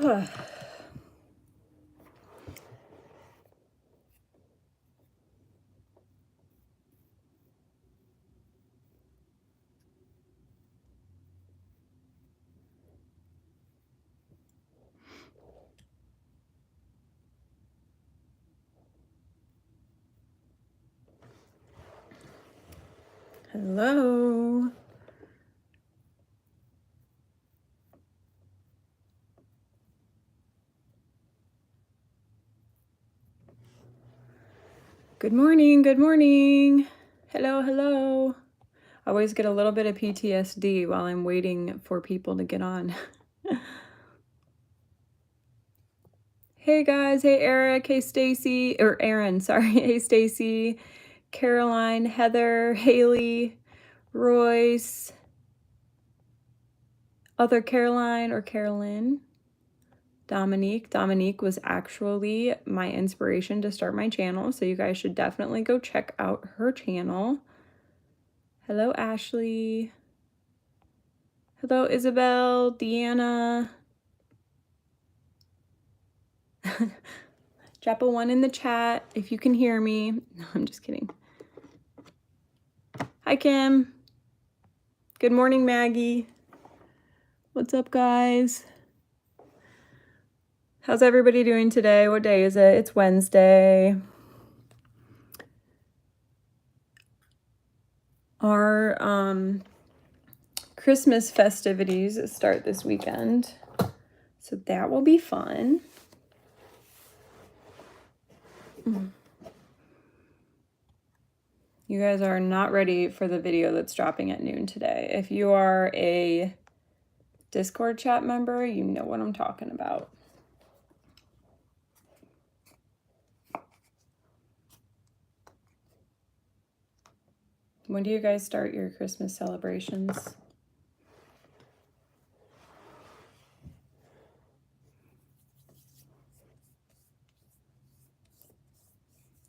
Hello. Good morning. Good morning. Hello. Hello. I always get a little bit of PTSD while I'm waiting for people to get on. Hey guys. Hey Eric. Hey Stacy. Or Aaron. Sorry. Hey Stacy. Caroline. Heather. Haley. Royce. Other Caroline or Carolyn. Dominique. Dominique was actually my inspiration to start my channel, so you guys should definitely go check out her channel. Hello, Ashley. Hello, Isabel, Deanna. Drop a 1 in the chat if you can hear me. No, I'm just kidding. Hi, Kim. Good morning, Maggie. What's up, guys? How's everybody doing today? What day is it? It's Wednesday. Our Christmas festivities start this weekend, so that will be fun. You guys are not ready for the video that's dropping at noon today. If you are a Discord chat member, you know what I'm talking about. When do you guys start your Christmas celebrations?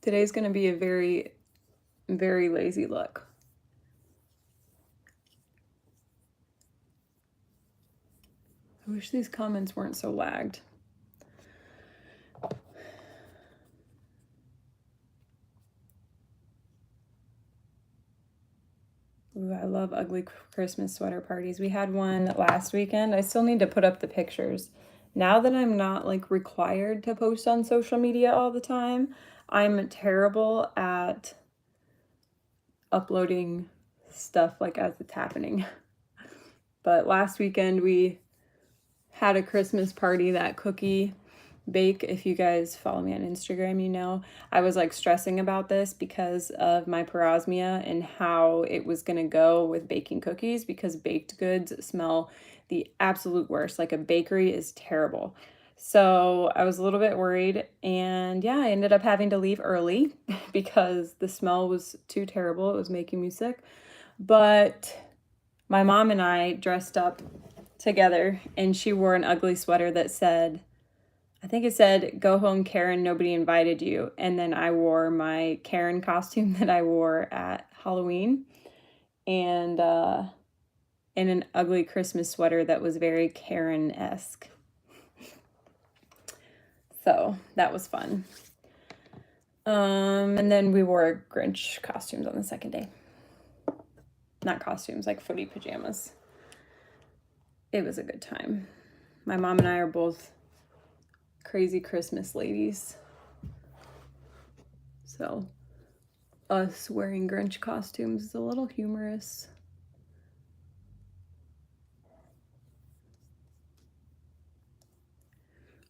Today's going to be a very, very lazy look. I wish these comments weren't so lagged. Ooh, I love ugly Christmas sweater parties. We had one last weekend. I still need to put up the pictures. Now that I'm not like required to post on social media all the time, I'm terrible at uploading stuff like as it's happening. But last weekend we had a Christmas party, that cookie bake. If you guys follow me on Instagram, you know I was like stressing about this because of my parosmia and how it was gonna go with baking cookies, because baked goods smell the absolute worst. Like a bakery is terrible. So I was a little bit worried, and yeah, I ended up having to leave early because the smell was too terrible. It was making me sick. But my mom and I dressed up together, and she wore an ugly sweater that said, I think it said, "Go home, Karen, nobody invited you." And then I wore my Karen costume that I wore at Halloween, and in an ugly Christmas sweater that was very Karen-esque. So that was fun. And then we wore Grinch costumes on the second day. Not costumes, like footy pajamas. It was a good time. My mom and I are both crazy Christmas ladies. So us wearing Grinch costumes is a little humorous.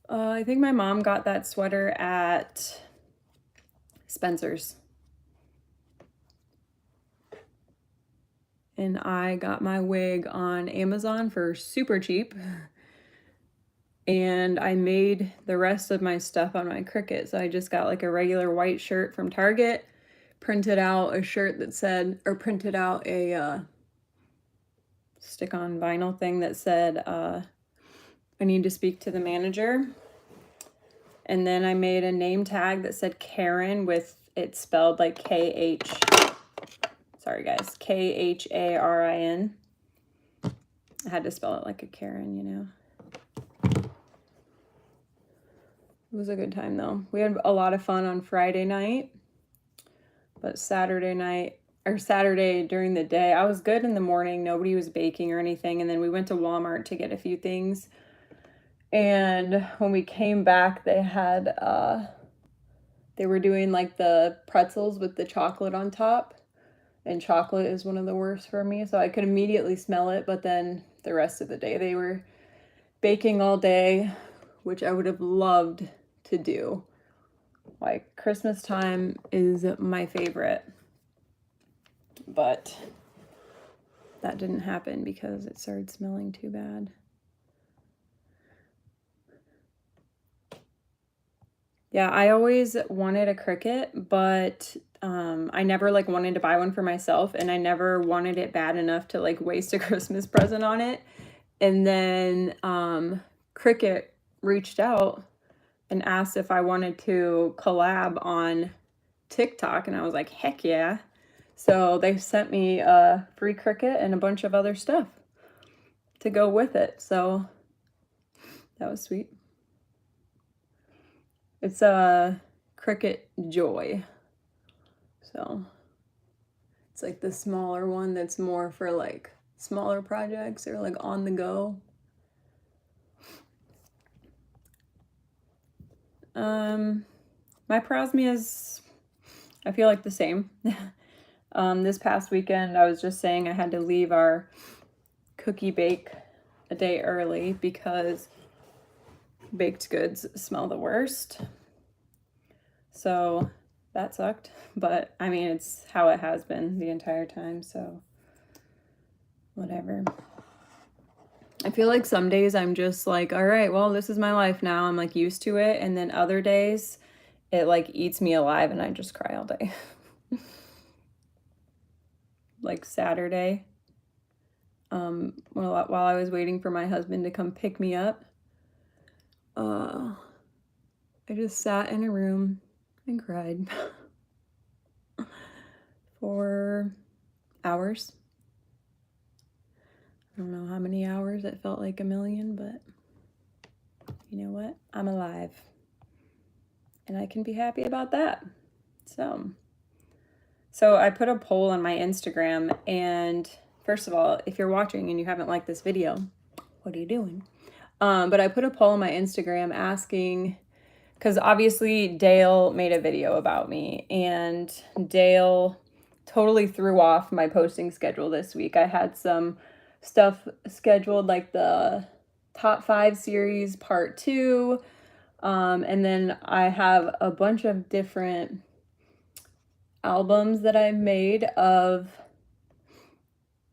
I think my mom got that sweater at Spencer's. And I got my wig on Amazon for super cheap. And I made the rest of my stuff on my Cricut. So I just got like a regular white shirt from Target, printed out a shirt that said, or printed out a stick-on vinyl thing that said, I need to speak to the manager. And then I made a name tag that said Karen with it spelled like sorry guys, Kharin. I had to spell it like a Karen, you know. It was a good time though. We had a lot of fun on Friday night, but Saturday night, or Saturday during the day, I was good in the morning. Nobody was baking or anything. And then we went to Walmart to get a few things. And when we came back, they had, they were doing like the pretzels with the chocolate on top. And chocolate is one of the worst for me. So I could immediately smell it. But then the rest of the day, they were baking all day, which I would have loved to do. Like, Christmas time is my favorite. But that didn't happen because it started smelling too bad. Yeah, I always wanted a Cricut, but I never like wanted to buy one for myself, and I never wanted it bad enough to like waste a Christmas present on it. And then Cricut reached out and asked if I wanted to collab on TikTok, and I was like, heck yeah. So they sent me a free Cricut and a bunch of other stuff to go with it. So that was sweet. It's a Cricut Joy. So it's like the smaller one that's more for like smaller projects or like on the go. My parosmias, I feel like the same. This past weekend, I was just saying I had to leave our cookie bake a day early because baked goods smell the worst. So that sucked, but I mean, it's how it has been the entire time, so whatever. I feel like some days I'm just like, all right, well, this is my life now. I'm like used to it. And then other days it like eats me alive and I just cry all day. Like Saturday, while I was waiting for my husband to come pick me up, I just sat in a room and cried for hours. I don't know how many hours. It felt like a million, but you know what? I'm alive. And I can be happy about that. So I put a poll on my Instagram, and first of all, if you're watching and you haven't liked this video, what are you doing? But I put a poll on my Instagram asking, because obviously Dale made a video about me, and Dale totally threw off my posting schedule this week. I had some stuff scheduled, like the top 5 series part 2, and then I have a bunch of different albums that I've made of,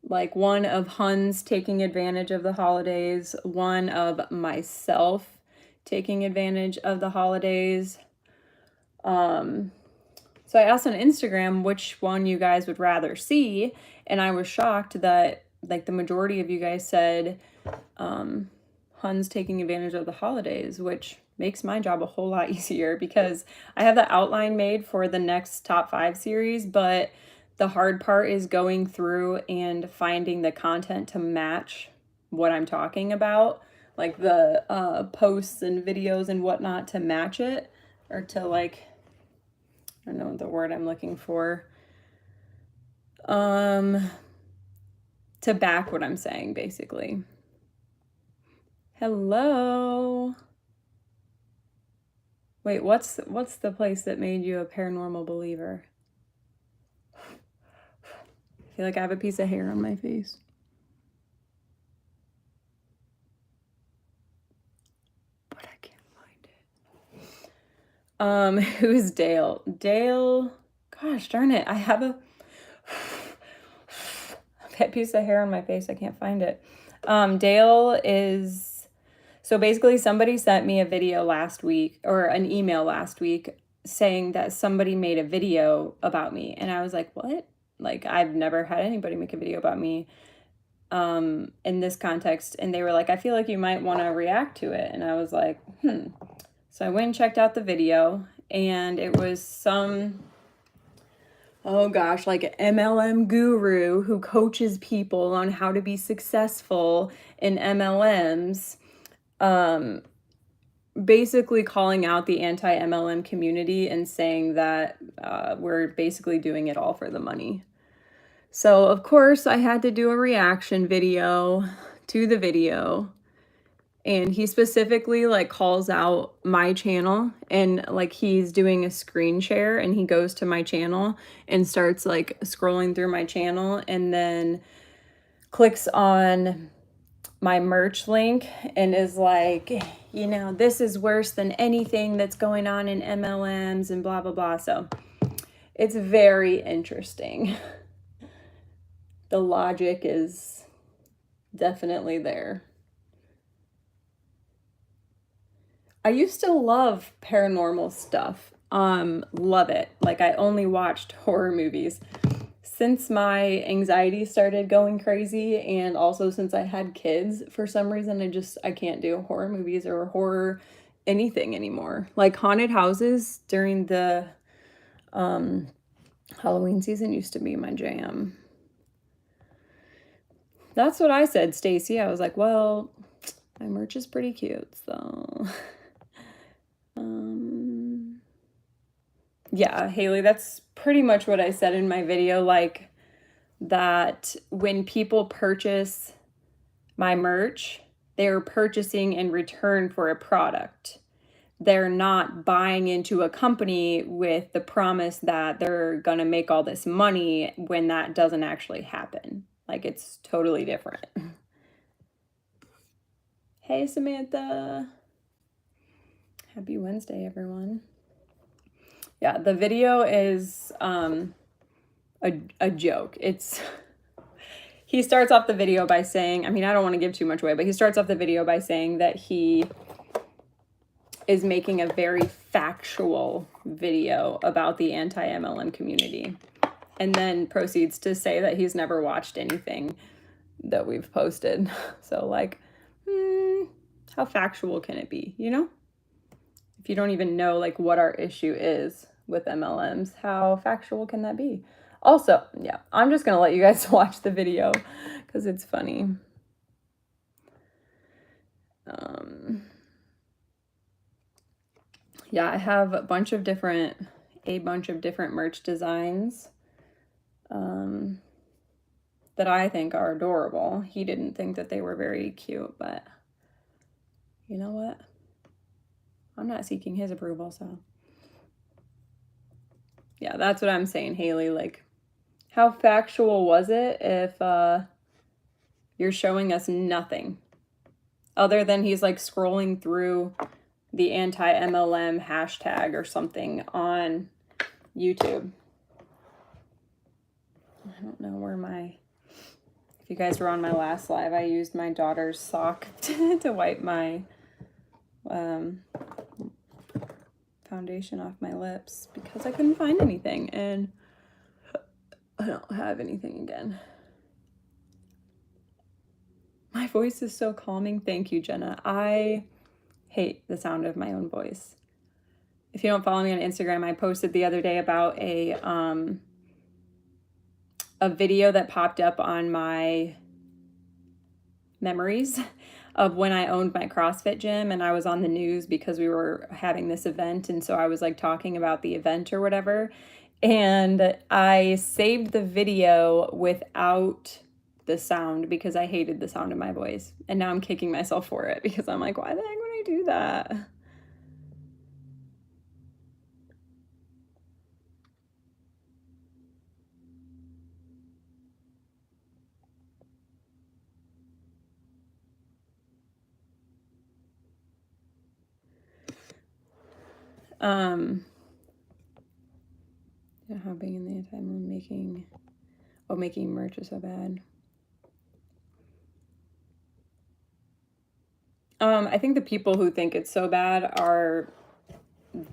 like, one of Huns taking advantage of the holidays, one of myself taking advantage of the holidays. So I asked on Instagram which one you guys would rather see, and I was shocked that like the majority of you guys said Huns taking advantage of the holidays, which makes my job a whole lot easier because I have the outline made for the next top 5 series, but the hard part is going through and finding the content to match what I'm talking about, like the posts and videos and whatnot to match it, or to like, I don't know the word I'm looking for, to back what I'm saying, basically. Hello. Wait, what's the place that made you a paranormal believer? I feel like I have a piece of hair on my face. But I can't find it. Who's Dale? Dale, gosh darn it. I have a piece of hair on my face. I can't find it. Dale is, so basically somebody sent me a video last week, or an email last week, saying that somebody made a video about me. And I was like, what? Like, I've never had anybody make a video about me in this context. And they were like, I feel like you might want to react to it. And I was like, So I went and checked out the video, and it was some, oh gosh, like MLM guru who coaches people on how to be successful in MLMs, basically calling out the anti-MLM community and saying that we're basically doing it all for the money. So, of course, I had to do a reaction video to the video. And he specifically like calls out my channel, and like he's doing a screen share and he goes to my channel and starts like scrolling through my channel and then clicks on my merch link and is like, you know, this is worse than anything that's going on in MLMs and blah, blah, blah. So it's very interesting. The logic is definitely there. I used to love paranormal stuff. Love it. Like I only watched horror movies. Since my anxiety started going crazy and also since I had kids, for some reason I can't do horror movies or horror anything anymore. Like haunted houses during the Halloween season used to be my jam. That's what I said, Stacy. I was like, well, my merch is pretty cute, so yeah, Haley, that's pretty much what I said in my video, like that when people purchase my merch, they're purchasing in return for a product. They're not buying into a company with the promise that they're gonna make all this money when that doesn't actually happen. Like it's totally different. Hey, Samantha. Happy Wednesday, everyone. Yeah, the video is a joke. He starts off the video by saying, I mean, I don't want to give too much away, but he starts off the video by saying that he is making a very factual video about the anti-MLM community, and then proceeds to say that he's never watched anything that we've posted. So like, how factual can it be, you know? If you don't even know like what our issue is with MLMs, how factual can that be? Also, yeah, I'm just gonna let you guys watch the video because it's funny. Yeah, I have a bunch of different merch designs that I think are adorable. He didn't think that they were very cute, but you know what? I'm not seeking his approval, so. Yeah, that's what I'm saying, Haley. Like, how factual was it if you're showing us nothing other than he's like scrolling through the anti-MLM hashtag or something on YouTube? I don't know where if you guys were on my last live, I used my daughter's sock to wipe my foundation off my lips because I couldn't find anything, and I don't have anything again. My voice is so calming. Thank you, Jenna. I hate the sound of my own voice. If you don't follow me on Instagram, I posted the other day about a video that popped up on my memories of when I owned my CrossFit gym, and I was on the news because we were having this event, and so I was like talking about the event or whatever, and I saved the video without the sound because I hated the sound of my voice, and now I'm kicking myself for it because I'm like, why the heck would I do that? How being in the anti-MLM making merch is so bad. I think the people who think it's so bad are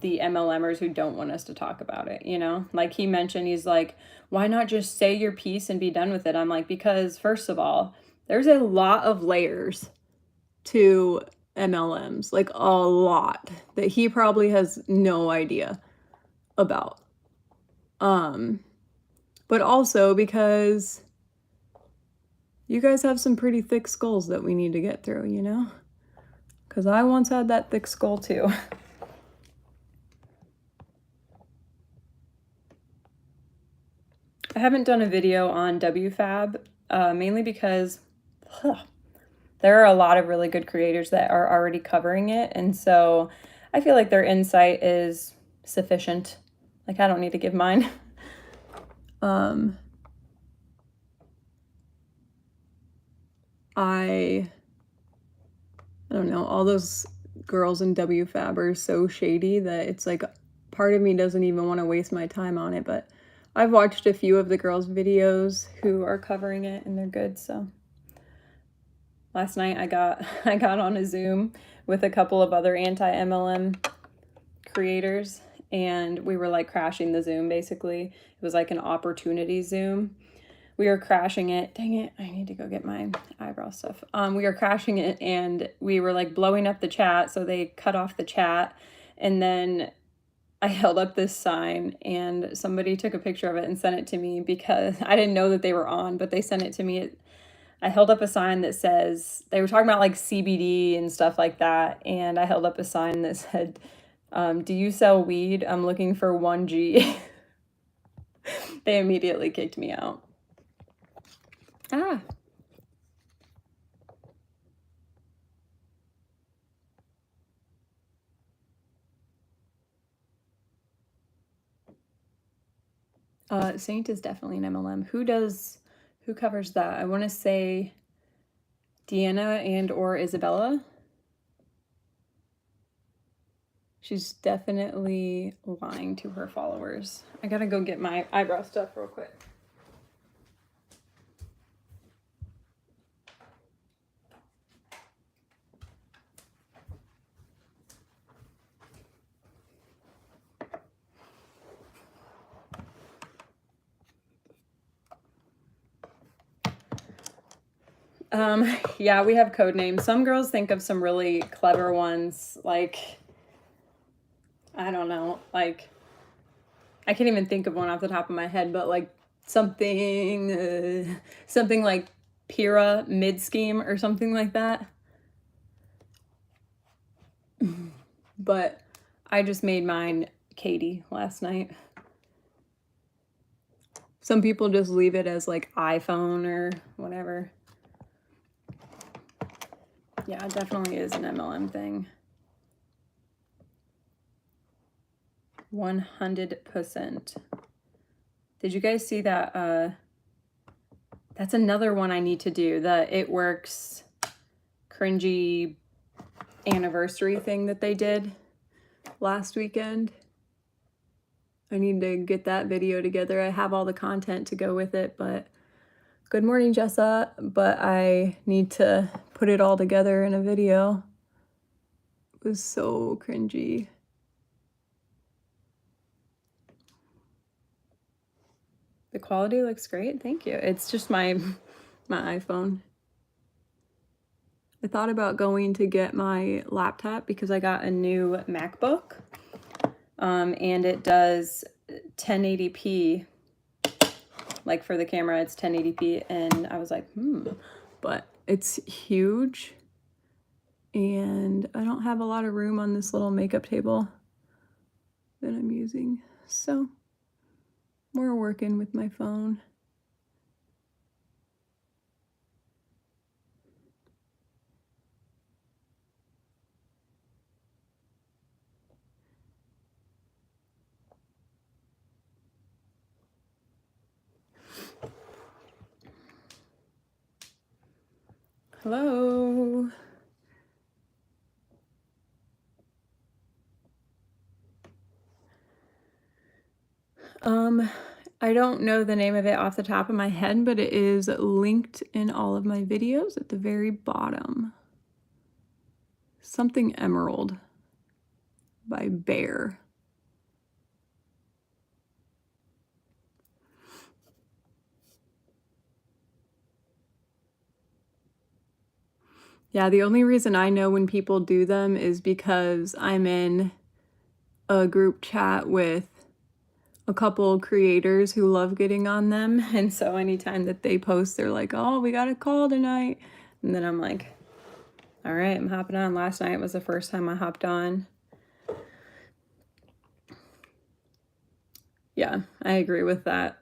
the MLMers who don't want us to talk about it, you know? Like he mentioned, he's like, why not just say your piece and be done with it? I'm like, because first of all, there's a lot of layers to MLMs, like a lot that he probably has no idea about. But also because you guys have some pretty thick skulls that we need to get through, you know? because I once had that thick skull too. I haven't done a video on WFAB, mainly because there are a lot of really good creators that are already covering it, and so I feel like their insight is sufficient. Like, I don't need to give mine. I don't know, all those girls in WFAB are so shady that it's like part of me doesn't even want to waste my time on it, but I've watched a few of the girls' videos who are covering it and they're good. So last night I got on a Zoom with a couple of other anti-MLM creators, and we were like crashing the Zoom basically. It was like an opportunity Zoom. We were crashing it. Dang it, I need to go get my eyebrow stuff. We were crashing it and we were like blowing up the chat, so they cut off the chat, and then I held up this sign and somebody took a picture of it and sent it to me because I didn't know that they were on, but they sent it to me. I held up a sign that says, they were talking about like CBD and stuff like that, and I held up a sign that said, do you sell weed? I'm looking for 1G. They immediately kicked me out. Saint is definitely an MLM. Who covers that? I want to say Deanna and or Isabella. She's definitely lying to her followers. I gotta go get my eyebrow stuff real quick. Yeah, we have code names. Some girls think of some really clever ones, like, I don't know, like, I can't even think of one off the top of my head, but like something like Pira Mid-Scheme or something like that. But I just made mine Katie last night. Some people just leave it as like iPhone or whatever. Yeah, it definitely is an MLM thing. 100%. Did you guys see that? That's another one I need to do. The It Works cringy anniversary thing that they did last weekend. I need to get that video together. I have all the content to go with it, but good morning, Jessa. But I need to put it all together in a video. It was so cringy. The quality looks great. Thank you. It's just my iPhone. I thought about going to get my laptop because I got a new MacBook, and it does 1080p. Like for the camera, it's 1080p, and I was like, but it's huge, and I don't have a lot of room on this little makeup table that I'm using, so we're working with my phone. Hello. I don't know the name of it off the top of my head, but it is linked in all of my videos at the very bottom. Something Emerald by Bear. Yeah, the only reason I know when people do them is because I'm in a group chat with a couple creators who love getting on them, and so anytime that they post, they're like, oh, we got a call tonight, and then I'm like, All right, I'm hopping on. Last night was the first time I hopped on. Yeah, I agree with that.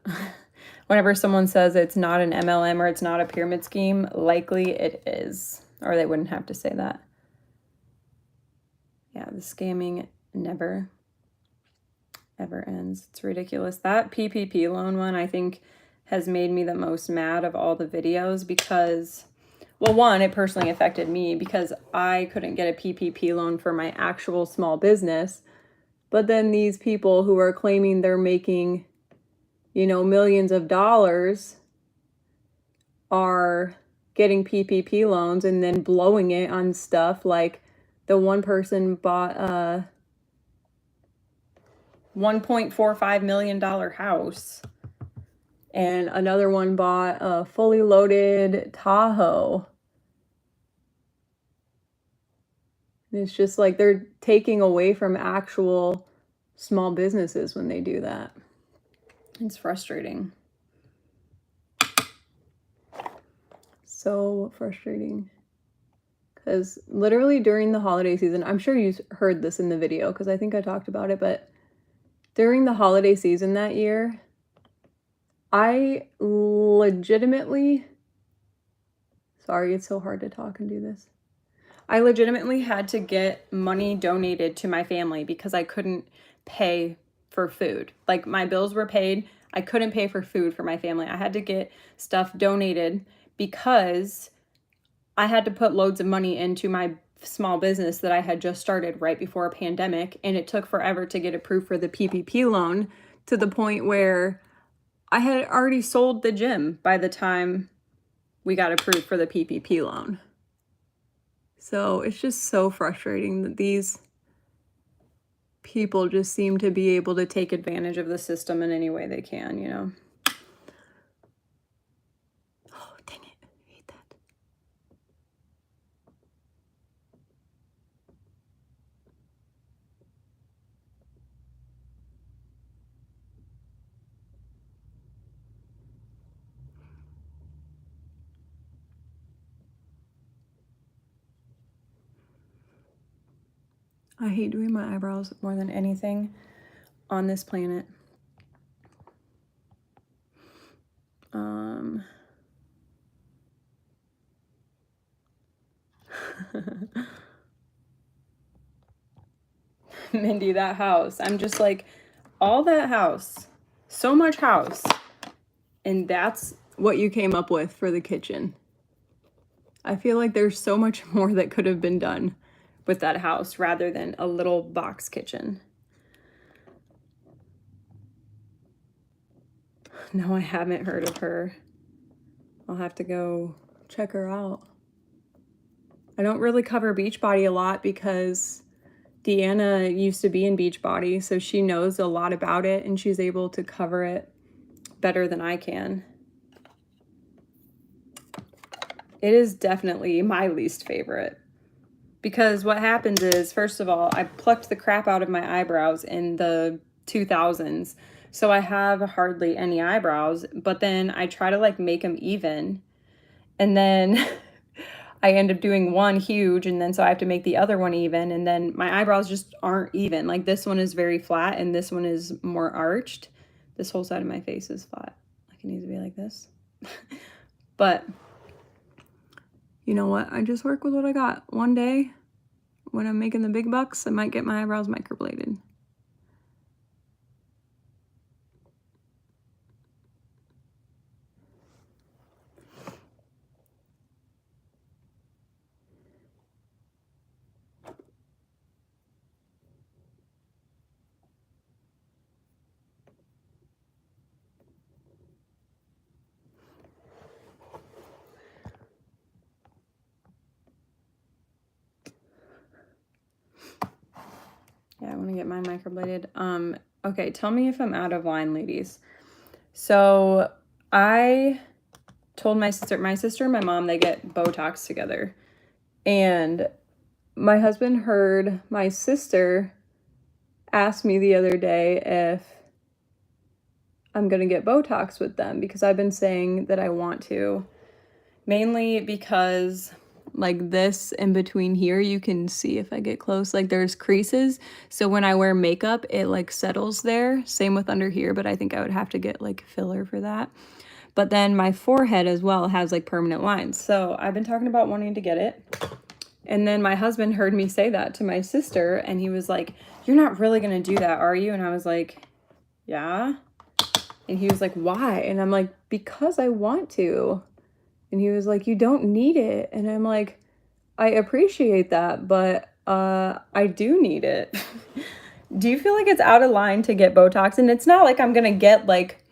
Whenever someone says it's not an MLM or it's not a pyramid scheme, likely it is. Or they wouldn't have to say that. Yeah, the scamming never, ever ends. It's ridiculous. That PPP loan one, I think, has made me the most mad of all the videos because, well, one, it personally affected me because I couldn't get a PPP loan for my actual small business. But then these people who are claiming they're making, you know, millions of dollars are getting PPP loans and then blowing it on stuff like the one person bought a $1.45 million house and another one bought a fully loaded Tahoe. It's just like they're taking away from actual small businesses when they do that. It's frustrating. So frustrating. Because literally during the holiday season, I'm sure you heard this in the video because I think I talked about it, but during the holiday season that year, I legitimately, sorry, it's so hard to talk and do this. I legitimately had to get money donated to my family because I couldn't pay for food. Like my bills were paid. I couldn't pay for food for my family. I had to get stuff donated because I had to put loads of money into my small business that I had just started right before a pandemic. And it took forever to get approved for the PPP loan to the point where I had already sold the gym by the time we got approved for the PPP loan. So it's just so frustrating that these people just seem to be able to take advantage of the system in any way they can, you know? Oh, dang it. I hate that. I hate doing my eyebrows more than anything on this planet. Mindy, that house. I'm just like, all that house, so much house, and that's what you came up with for the kitchen. I feel like there's so much more that could have been done with that house rather than a little box kitchen. No, I haven't heard of her. I'll have to go check her out. I don't really cover Beachbody a lot because Deanna used to be in Beachbody, so she knows a lot about it and she's able to cover it better than I can. It is definitely my least favorite because what happens is, first of all, I plucked the crap out of my eyebrows in the 2000s. So I have hardly any eyebrows, but then I try to like make them even. And then I end up doing one huge, and then so I have to make the other one even. And then my eyebrows just aren't even. Like this one is very flat and this one is more arched. This whole side of my face is flat. Like it needs to be like this. But you know what? I just work with what I got. One day, when I'm making the big bucks, I might get my eyebrows microbladed. Yeah, I want to get mine microbladed. Okay, tell me if I'm out of line, ladies. So I told my sister and my mom, they get Botox together. And my husband heard my sister ask me the other day if I'm going to get Botox with them because I've been saying that I want to. Mainly because like this in between here, you can see if I get close, like there's creases. So when I wear makeup, it like settles there. Same with under here, but I think I would have to get like filler for that. But then my forehead as well has like permanent lines. So I've been talking about wanting to get it. And then my husband heard me say that to my sister, and he was like, "You're not really gonna do that, are you?" And I was like, "Yeah." And he was like, "Why?" And I'm like, "Because I want to." And he was like, "You don't need it." And I'm like, "I appreciate that, but I do need it." Do you feel like it's out of line to get Botox? And it's not like I'm gonna get like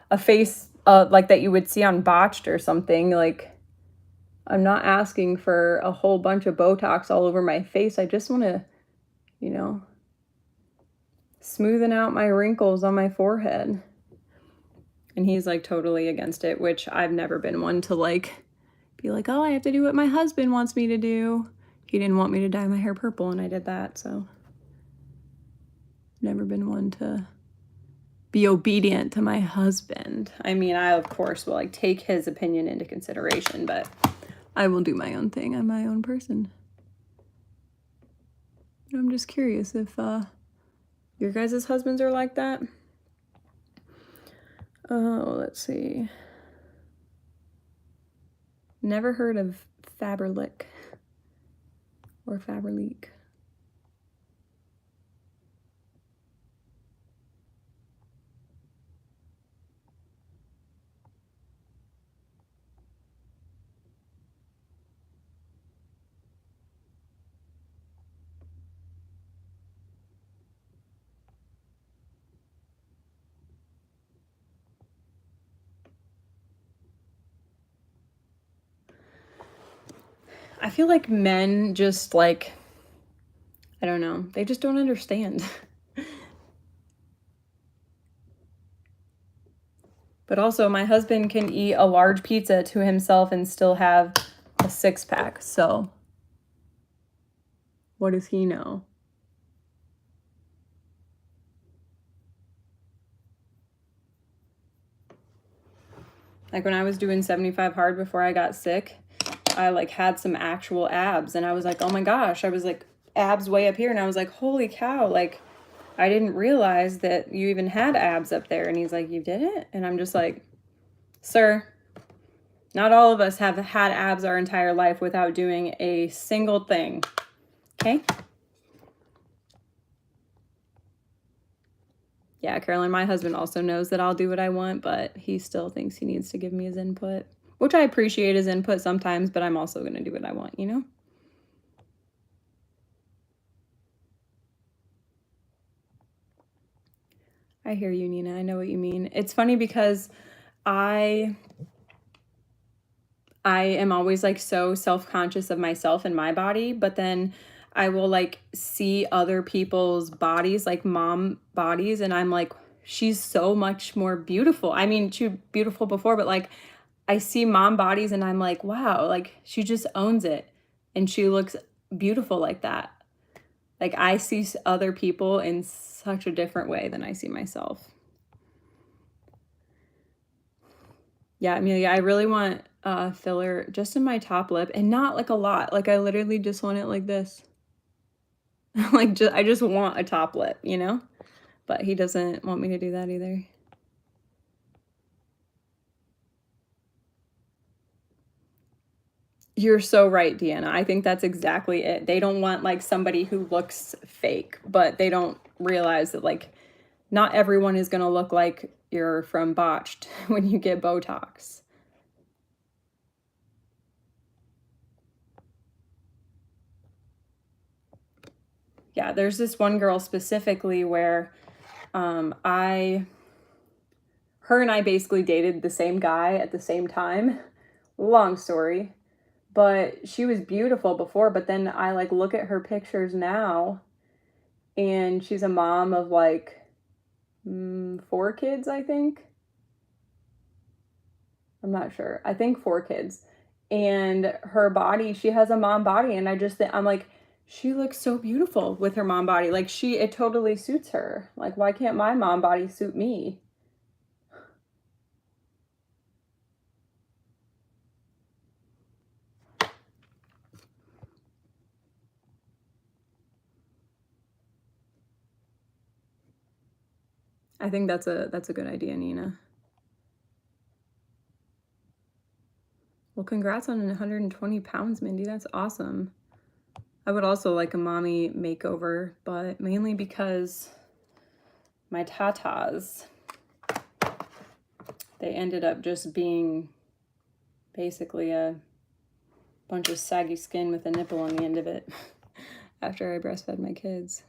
a face like that you would see on Botched or something. Like, I'm not asking for a whole bunch of Botox all over my face. I just want to, you know, smoothen out my wrinkles on my forehead. And he's like totally against it, which I've never been one to like be like, "Oh, I have to do what my husband wants me to do." He didn't want me to dye my hair purple, and I did that, so never been one to be obedient to my husband. I mean, I of course will like take his opinion into consideration, but I will do my own thing. I'm my own person. I'm just curious if your guys' husbands are like that. Oh, let's see. Never heard of Faberlic or Faberlic. I feel like men just like, I don't know, they just don't understand. But also, my husband can eat a large pizza to himself and still have a 6-pack. So, what does he know? Like when I was doing 75 hard before I got sick, I like had some actual abs, and I was like, "Oh my gosh," I was like abs way up here, and I was like, "Holy cow," like I didn't realize that you even had abs up there. And he's like, "You didn't?" And I'm just like, "Sir, not all of us have had abs our entire life without doing a single thing." Okay? Yeah, Carolyn, my husband also knows that I'll do what I want, but he still thinks he needs to give me his input, which I appreciate his input sometimes, but I'm also going to do what I want, you know? I hear you, Nina. I know what you mean. It's funny because I am always like so self-conscious of myself and my body, but then I will like see other people's bodies, like mom bodies, and I'm like, she's so much more beautiful. I mean, she was beautiful before, but like I see mom bodies and I'm like, wow, like she just owns it and she looks beautiful like that. Like I see other people in such a different way than I see myself. Yeah, Amelia, I really want filler just in my top lip and not like a lot. Like I literally just want it like this. Like I just want a top lip, you know? But he doesn't want me to do that either. You're so right, Deanna. I think that's exactly it. They don't want like somebody who looks fake, but they don't realize that like not everyone is going to look like you're from Botched when you get Botox. Yeah, there's this one girl specifically where her and I basically dated the same guy at the same time. Long story. But she was beautiful before, but then I like look at her pictures now and she's a mom of like 4 kids, I think. I'm not sure. I think 4 kids. And her body, she has a mom body, and I just think I'm like, she looks so beautiful with her mom body. Like it totally suits her. Like why can't my mom body suit me? I think that's a good idea, Nina. Well, congrats on 120 pounds, Mindy. That's awesome. I would also like a mommy makeover, but mainly because my tatas, they ended up just being basically a bunch of saggy skin with a nipple on the end of it after I breastfed my kids.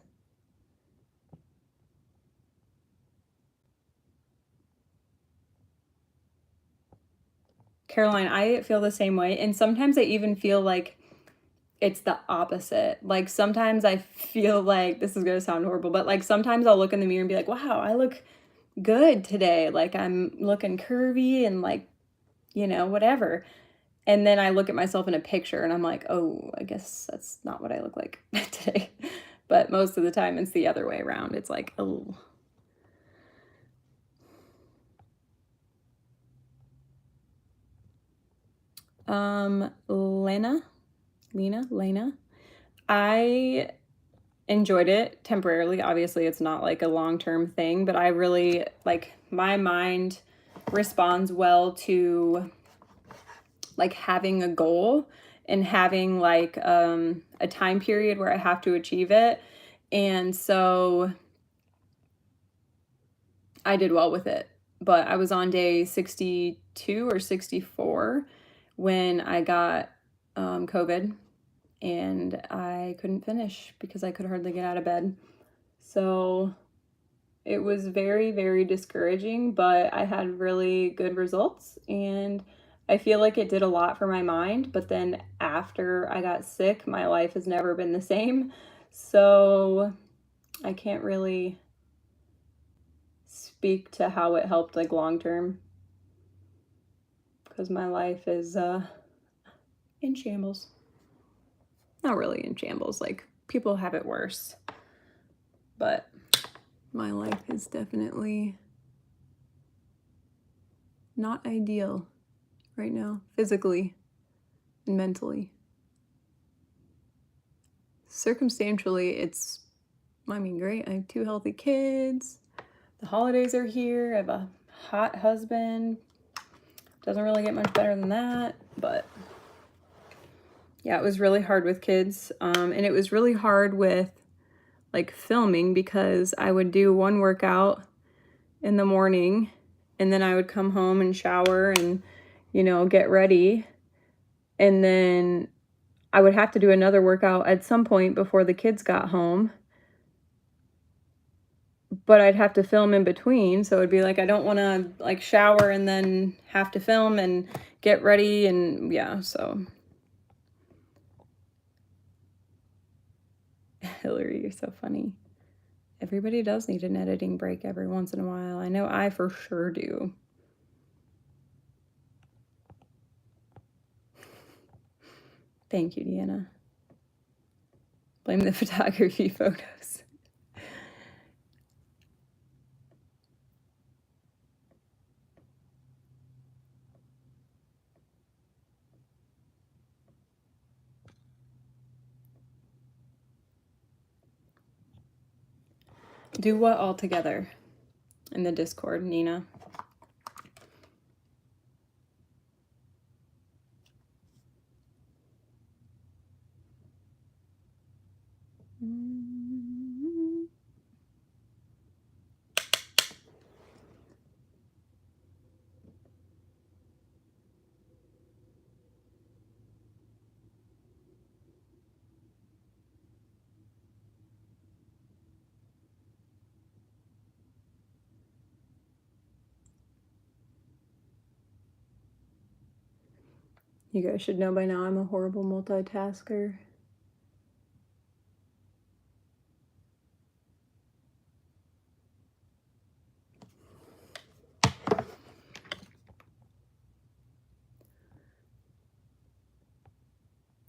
Caroline, I feel the same way. And sometimes I even feel like it's the opposite. Like sometimes I feel like, this is going to sound horrible, but like sometimes I'll look in the mirror and be like, wow, I look good today. Like I'm looking curvy and like, you know, whatever. And then I look at myself in a picture and I'm like, oh, I guess that's not what I look like today. But most of the time it's the other way around. It's like, oh. Lena. I enjoyed it temporarily. Obviously, it's not like a long-term thing, but I really like my mind responds well to like having a goal and having like a time period where I have to achieve it. And so I did well with it. But I was on day 62 or 64 when I got COVID, and I couldn't finish because I could hardly get out of bed. So it was very, very discouraging, but I had really good results, and I feel like it did a lot for my mind. But then after I got sick, my life has never been the same. So I can't really speak to how it helped like long term because my life is in shambles. Not really in shambles, like people have it worse, but my life is definitely not ideal right now, physically and mentally. Circumstantially, it's, I mean, great. I have 2 healthy kids. The holidays are here. I have a hot husband. Doesn't really get much better than that, but yeah, it was really hard with kids. And it was really hard with like filming because I would do one workout in the morning and then I would come home and shower and, you know, get ready. And then I would have to do another workout at some point before the kids got home. But I'd have to film in between. So it'd be like, I don't want to like shower and then have to film and get ready. And yeah, so. Hillary, you're so funny. Everybody does need an editing break every once in a while. I know I for sure do. Thank you, Deanna. Blame the photography photos. Do what all together in the Discord, Nina? You guys should know by now I'm a horrible multitasker.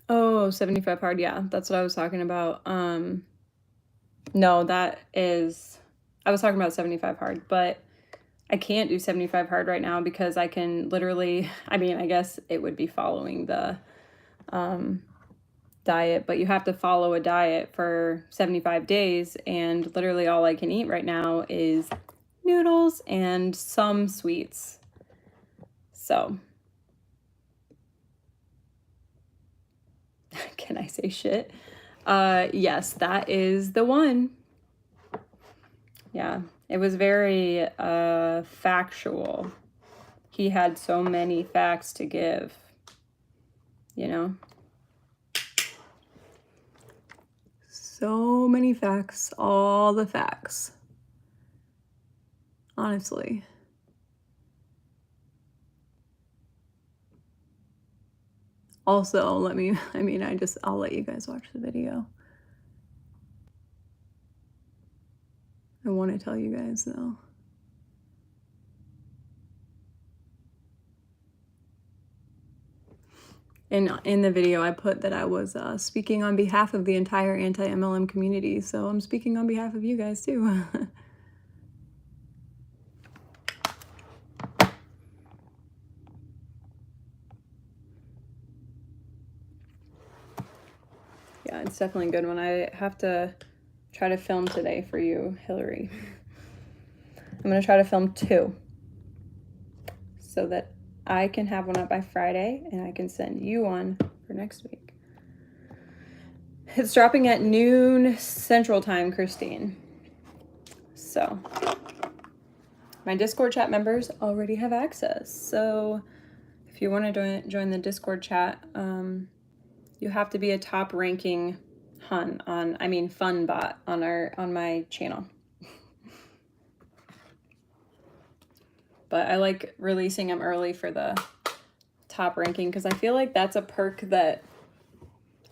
Oh, 75 hard. Yeah, that's what I was talking about. No, that is, I was talking about 75 hard, but I can't do 75 hard right now because I can literally, I mean, I guess it would be following the diet, but you have to follow a diet for 75 days, and literally all I can eat right now is noodles and some sweets. So, can I say shit? Yes, that is the one. Yeah, it was very factual. He had so many facts to give, you know? So many facts, all the facts. Honestly. Also, I'll let you guys watch the video. I want to tell you guys though. In the video, I put that I was speaking on behalf of the entire anti-MLM community, so I'm speaking on behalf of you guys too. Yeah, it's definitely good when I have to try to film today for you, Hillary. I'm going to try to film 2 so that I can have one up by Friday and I can send you one for next week. It's dropping at noon Central Time, Christine. So my Discord chat members already have access. So if you want to join the Discord chat, you have to be a top ranking fun bot on my channel. But I like releasing them early for the top ranking because I feel like that's a perk that,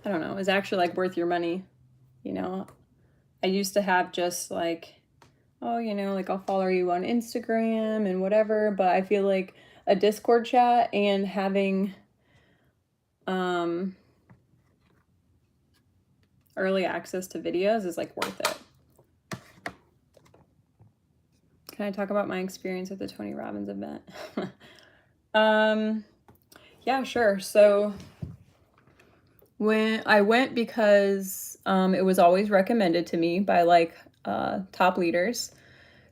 I don't know, is actually like worth your money. You know, I used to have just like, oh, you know, like I'll follow you on Instagram and whatever, but I feel like a Discord chat and having early access to videos is like worth it. Can I talk about my experience at the Tony Robbins event? Yeah, sure. So when I went because it was always recommended to me by like top leaders.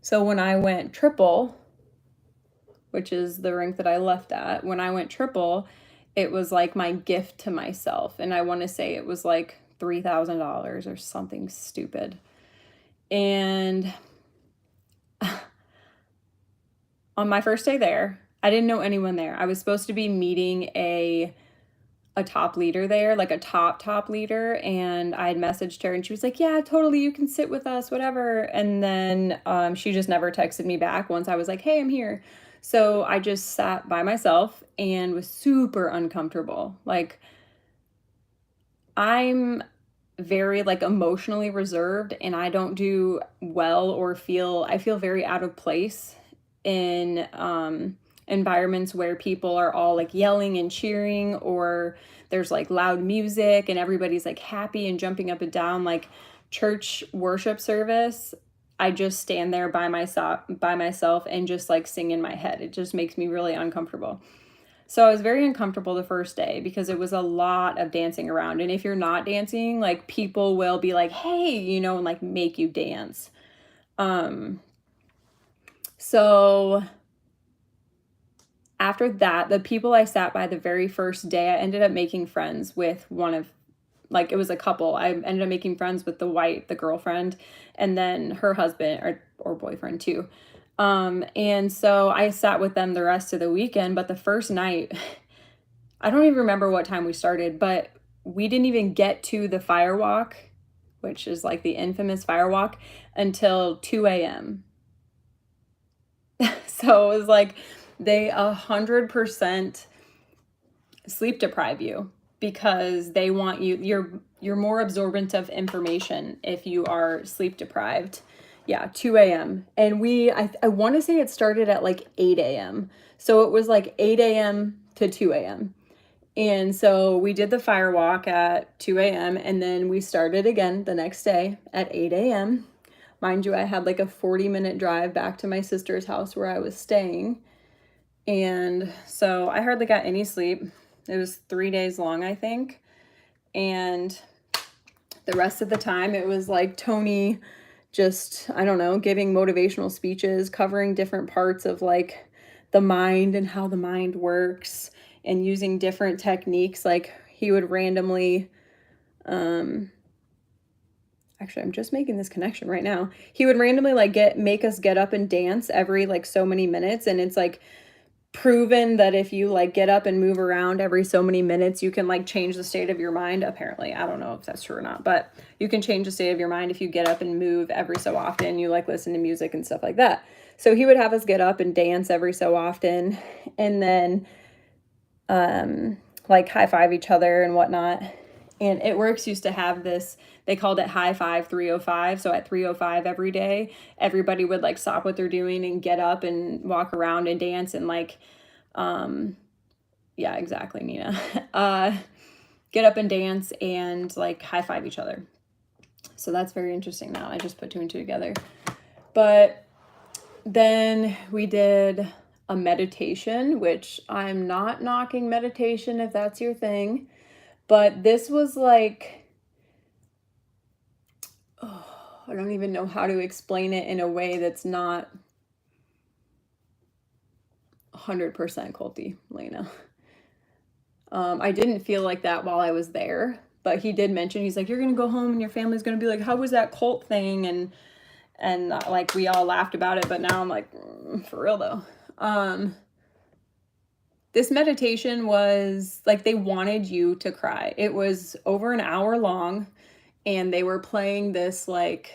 So when I went triple, which is the rank that I left at, when I went triple, it was like my gift to myself. And I want to say it was like $3,000 or something stupid. And on my first day there, I didn't know anyone there. I was supposed to be meeting a top leader there, like a top leader, and I had messaged her and she was like, yeah, totally, you can sit with us, whatever. And then she just never texted me back once I was like, hey, I'm here. So I just sat by myself and was super uncomfortable. Like, I'm very like emotionally reserved and I don't do well or I feel very out of place in environments where people are all like yelling and cheering, or there's like loud music and everybody's like happy and jumping up and down, like church worship service. I just stand there by myself and just like sing in my head. It just makes me really uncomfortable. So I was very uncomfortable the first day because it was a lot of dancing around. And if you're not dancing, like people will be like, hey, you know, and like make you dance. So after that, the people I sat by the very first day, I ended up making friends with one of, like, it was a couple. I ended up making friends with the girlfriend, and then her husband or boyfriend too. And so I sat with them the rest of the weekend, but the first night, I don't even remember what time we started, but we didn't even get to the fire walk, which is like the infamous fire walk, until 2 a.m. So it was like they 100% sleep deprive you because they want you're more absorbent of information if you are sleep deprived. Yeah, 2 a.m. And I want to say it started at like 8 a.m. So it was like 8 a.m. to 2 a.m. And so we did the fire walk at 2 a.m. and then we started again the next day at 8 a.m. Mind you, I had like a 40-minute drive back to my sister's house where I was staying. And so I hardly got any sleep. It was 3 days long, I think. And the rest of the time it was like Tony just, I don't know, giving motivational speeches, covering different parts of like the mind and how the mind works, and using different techniques. Like he would randomly, actually, I'm just making this connection right now. He would randomly like make us get up and dance every like so many minutes, and it's like proven that if you like get up and move around every so many minutes, you can like change the state of your mind. Apparently, I don't know if that's true or not, but you can change the state of your mind if you get up and move every so often. You like listen to music and stuff like that. So he would have us get up and dance every so often, and then like high five each other and whatnot. And It Works used to have this, they called it High Five 305. So at 305 every day, everybody would like stop what they're doing and get up and walk around and dance and like, yeah, exactly, Nina. Get up and dance and like high five each other. So that's very interesting now. I just put two and two together. But then we did a meditation, which I'm not knocking meditation if that's your thing. But this was like, oh, I don't even know how to explain it in a way that's not 100% culty, Lena. I didn't feel like that while I was there, but he did mention, he's like, you're gonna go home and your family's gonna be like, how was that cult thing? And like we all laughed about it, but now I'm like, for real though. This meditation was like, they wanted you to cry. It was over an hour long, and they were playing this like,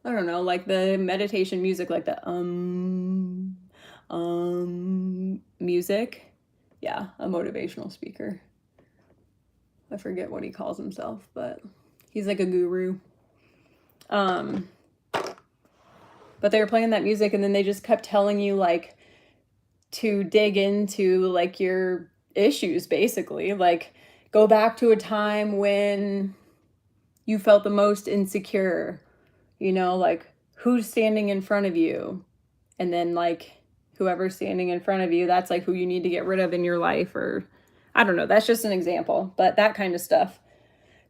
I don't know, like the meditation music, like the music. Yeah, a motivational speaker. I forget what he calls himself, but he's like a guru. But they were playing that music, and then they just kept telling you like to dig into like your issues, basically. Like, go back to a time when you felt the most insecure, you know, like who's standing in front of you, and then like whoever's standing in front of you, that's like who you need to get rid of in your life. Or I don't know, that's just an example, but that kind of stuff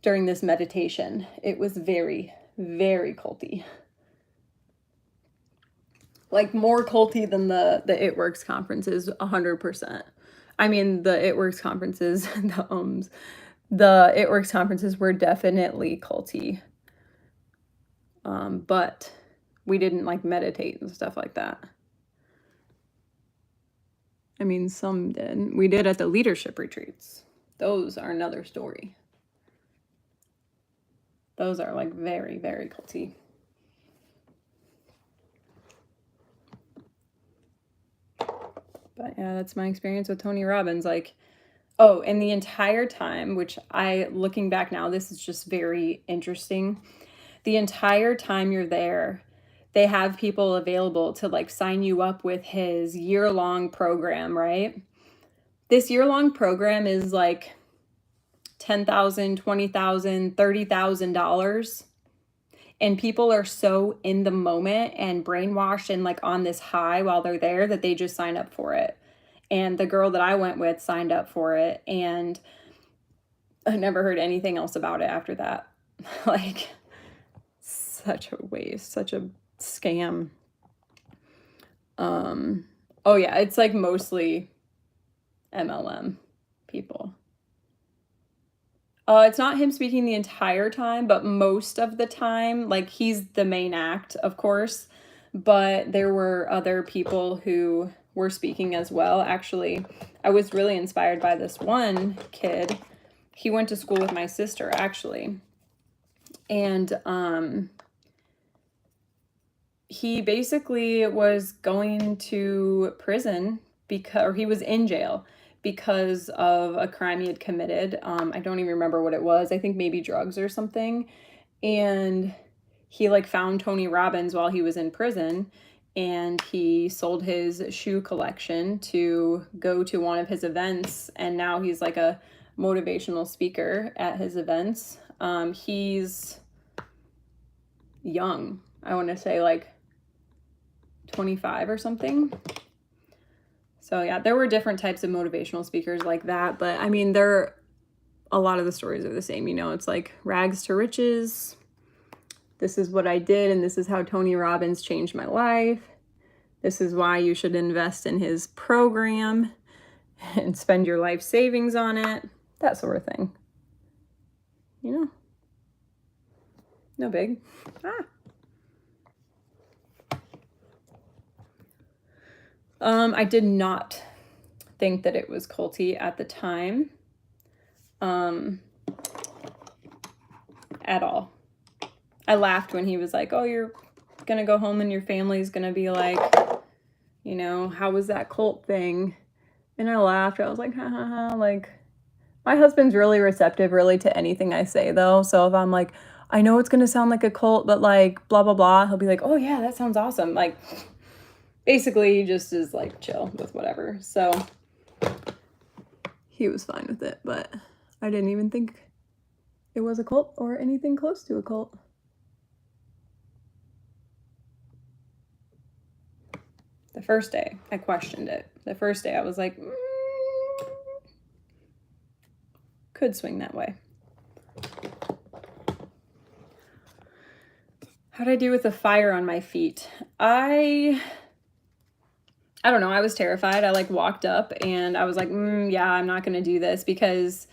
during this meditation. It was very, very culty. Like more culty than the It Works conferences, 100%. I mean, the It Works conferences, the It Works conferences were definitely culty. But we didn't like meditate and stuff like that. I mean, some did. We did at the leadership retreats. Those are another story. Those are like very, very culty. But yeah, that's my experience with Tony Robbins. Like, oh, and the entire time, which looking back now, this is just very interesting. The entire time you're there, they have people available to like sign you up with his year-long program, right? This year-long program is like $10,000, $20,000, $30,000. And people are so in the moment and brainwashed and like on this high while they're there that they just sign up for it. And the girl that I went with signed up for it, and I never heard anything else about it after that. Like, such a waste, such a scam. Oh yeah, it's like mostly MLM people. It's not him speaking the entire time, but most of the time, like he's the main act, of course, but there were other people who were speaking as well. Actually, I was really inspired by this one kid. He went to school with my sister, actually. And he basically was going to prison or he was in jail because of a crime he had committed. I don't even remember what it was. I think maybe drugs or something. And he like found Tony Robbins while he was in prison, and he sold his shoe collection to go to one of his events. And now he's like a motivational speaker at his events. He's young. I want to say like 25 or something. So yeah, there were different types of motivational speakers like that, but I mean, a lot of the stories are the same, you know, it's like rags to riches. this is what I did, and this is how Tony Robbins changed my life. This is why you should invest in his program and spend your life savings on it. That sort of thing. You know? No big. I did not think that it was culty at the time. At all. I laughed when he was like, oh, you're gonna go home and your family's gonna be like, you know, how was that cult thing? And I laughed. I was like, ha ha ha. Like, my husband's really receptive, really, to anything I say, though. So if I'm like, I know it's gonna sound like a cult, but like, blah, blah, blah, he'll be like, oh, yeah, that sounds awesome. Like, basically, he just is like chill with whatever. So he was fine with it, but I didn't even think it was a cult or anything close to a cult. The first day, I questioned it. The first day, I was like, could swing that way. How'd I do with the fire on my feet? I don't know. I was terrified. I like walked up and I was like, yeah, I'm not going to do this because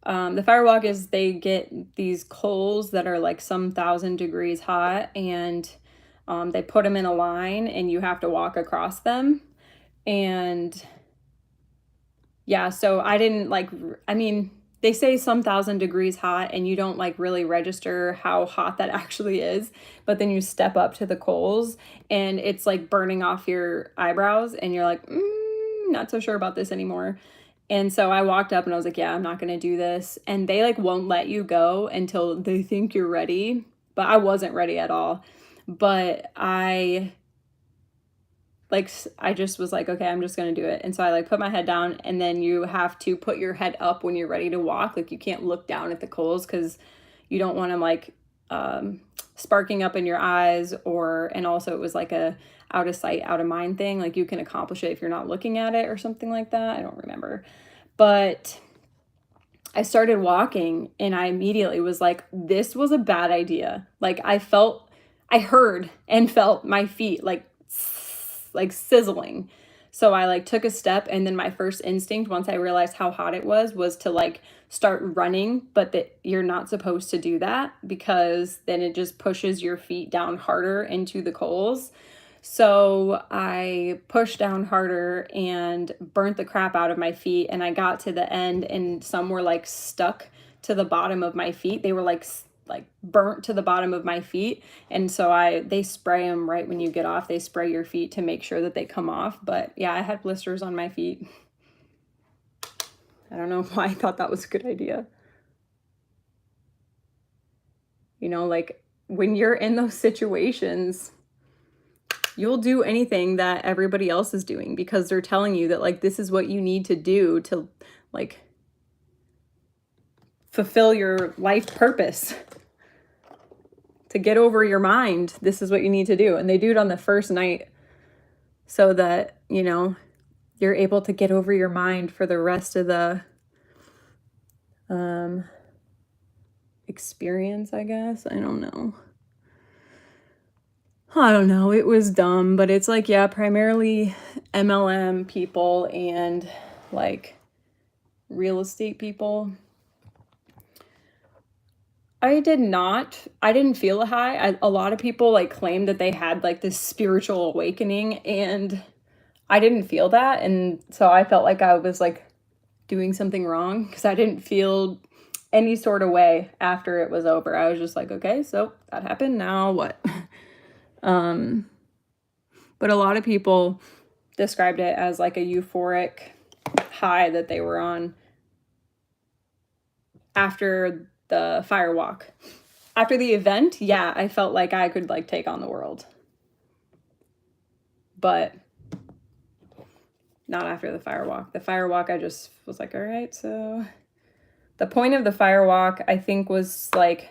the firewalk is they get these coals that are like some 1,000 degrees hot, and they put them in a line and you have to walk across them. And yeah, so I didn't like, I mean, they say some 1,000 degrees hot and you don't like really register how hot that actually is, but then you step up to the coals and it's like burning off your eyebrows and you're like, not so sure about this anymore. And so I walked up and I was like, yeah, I'm not going to do this. And they like won't let you go until they think you're ready. But I wasn't ready at all. But I just was like, okay, I'm just going to do it. And so I like put my head down, and then you have to put your head up when you're ready to walk. Like, you can't look down at the coals because you don't want them like sparking up in your eyes, and also it was like a out of sight, out of mind thing. Like, you can accomplish it if you're not looking at it or something like that. I don't remember. But I started walking and I immediately was like, this was a bad idea. Like, I heard and felt my feet like sizzling. So I like took a step, and then my first instinct, once I realized how hot it was to like start running, but that you're not supposed to do that because then it just pushes your feet down harder into the coals. So I pushed down harder and burnt the crap out of my feet, and I got to the end and some were like stuck to the bottom of my feet. They were like burnt to the bottom of my feet. And so they spray them right when you get off. They spray your feet to make sure that they come off. But yeah, I had blisters on my feet. I don't know why I thought that was a good idea. You know, like, when you're in those situations, you'll do anything that everybody else is doing because they're telling you that like this is what you need to do to like fulfill your life purpose, to get over your mind. This is what you need to do. And they do it on the first night so that, you know, you're able to get over your mind for the rest of the experience, I guess. I don't know. It was dumb, but it's like, yeah, primarily MLM people and like real estate people. I didn't feel a high. A lot of people like claimed that they had like this spiritual awakening, and I didn't feel that. And so I felt like I was like doing something wrong because I didn't feel any sort of way after it was over. I was just like, okay, so that happened, now what? But a lot of people described it as like a euphoric high that they were on after the fire walk. After the event, yeah, I felt like I could like take on the world. But not after the fire walk. The fire walk, I just was like, all right, so the point of the fire walk, I think, was like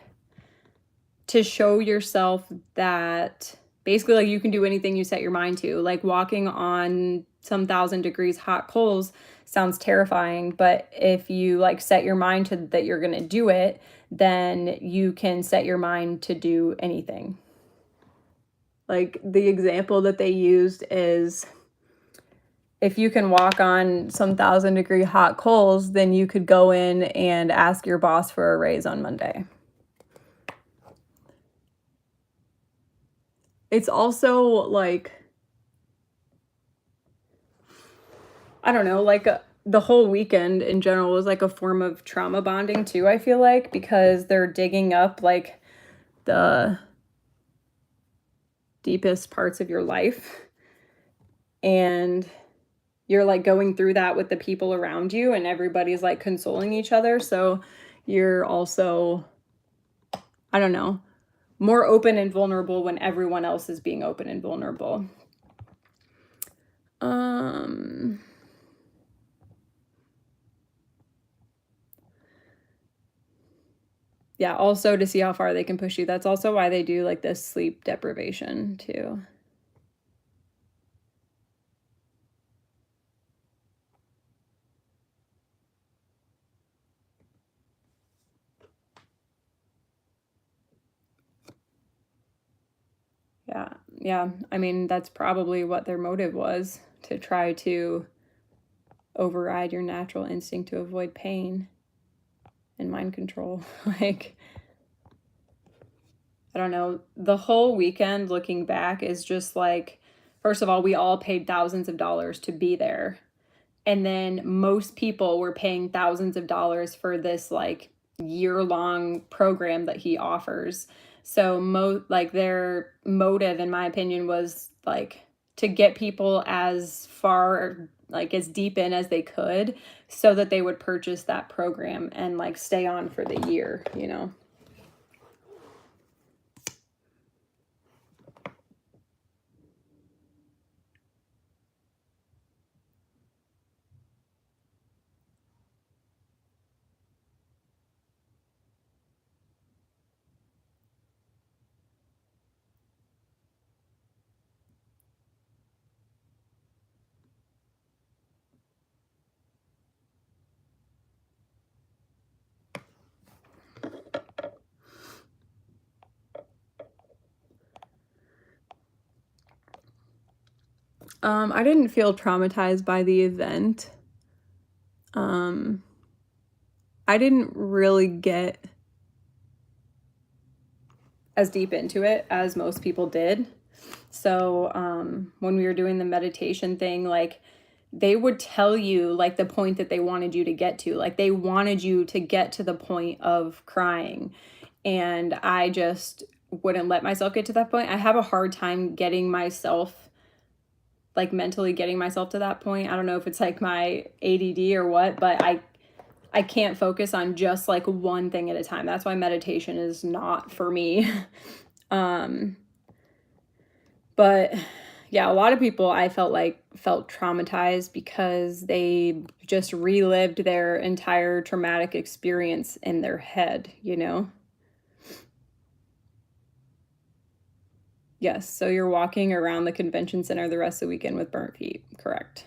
to show yourself that basically like you can do anything you set your mind to. Like, walking on some 1,000 degrees hot coals sounds terrifying, but if you like set your mind to that you're going to do it, then you can set your mind to do anything. Like the example that they used is, if you can walk on some 1,000-degree hot coals, then you could go in and ask your boss for a raise on Monday. It's also like, I don't know, like the whole weekend in general was like a form of trauma bonding too, I feel like, because they're digging up like the deepest parts of your life, and you're like going through that with the people around you, and everybody's like consoling each other. So you're also, I don't know, more open and vulnerable when everyone else is being open and vulnerable. Yeah, also to see how far they can push you. That's also why they do like this sleep deprivation too. Yeah. I mean, that's probably what their motive was, to try to override your natural instinct to avoid pain and mind control. Like, I don't know. The whole weekend looking back is just like, first of all, we all paid thousands of dollars to be there. And then most people were paying thousands of dollars for this like year-long program that he offers. So like their motive, in my opinion, was like to get people as far, like as deep in as they could, so that they would purchase that program and like stay on for the year, you know. I didn't feel traumatized by the event. I didn't really get as deep into it as most people did. So when we were doing the meditation thing, like they would tell you like the point that they wanted you to get to. Like they wanted you to get to the point of crying. And I just wouldn't let myself get to that point. I have a hard time getting myself, like mentally getting myself to that point. I don't know if it's like my ADD or what, but I can't focus on just like one thing at a time. That's why meditation is not for me. But yeah, a lot of people I felt traumatized because they just relived their entire traumatic experience in their head, you know? Yes, so you're walking around the convention center the rest of the weekend with burnt feet, correct.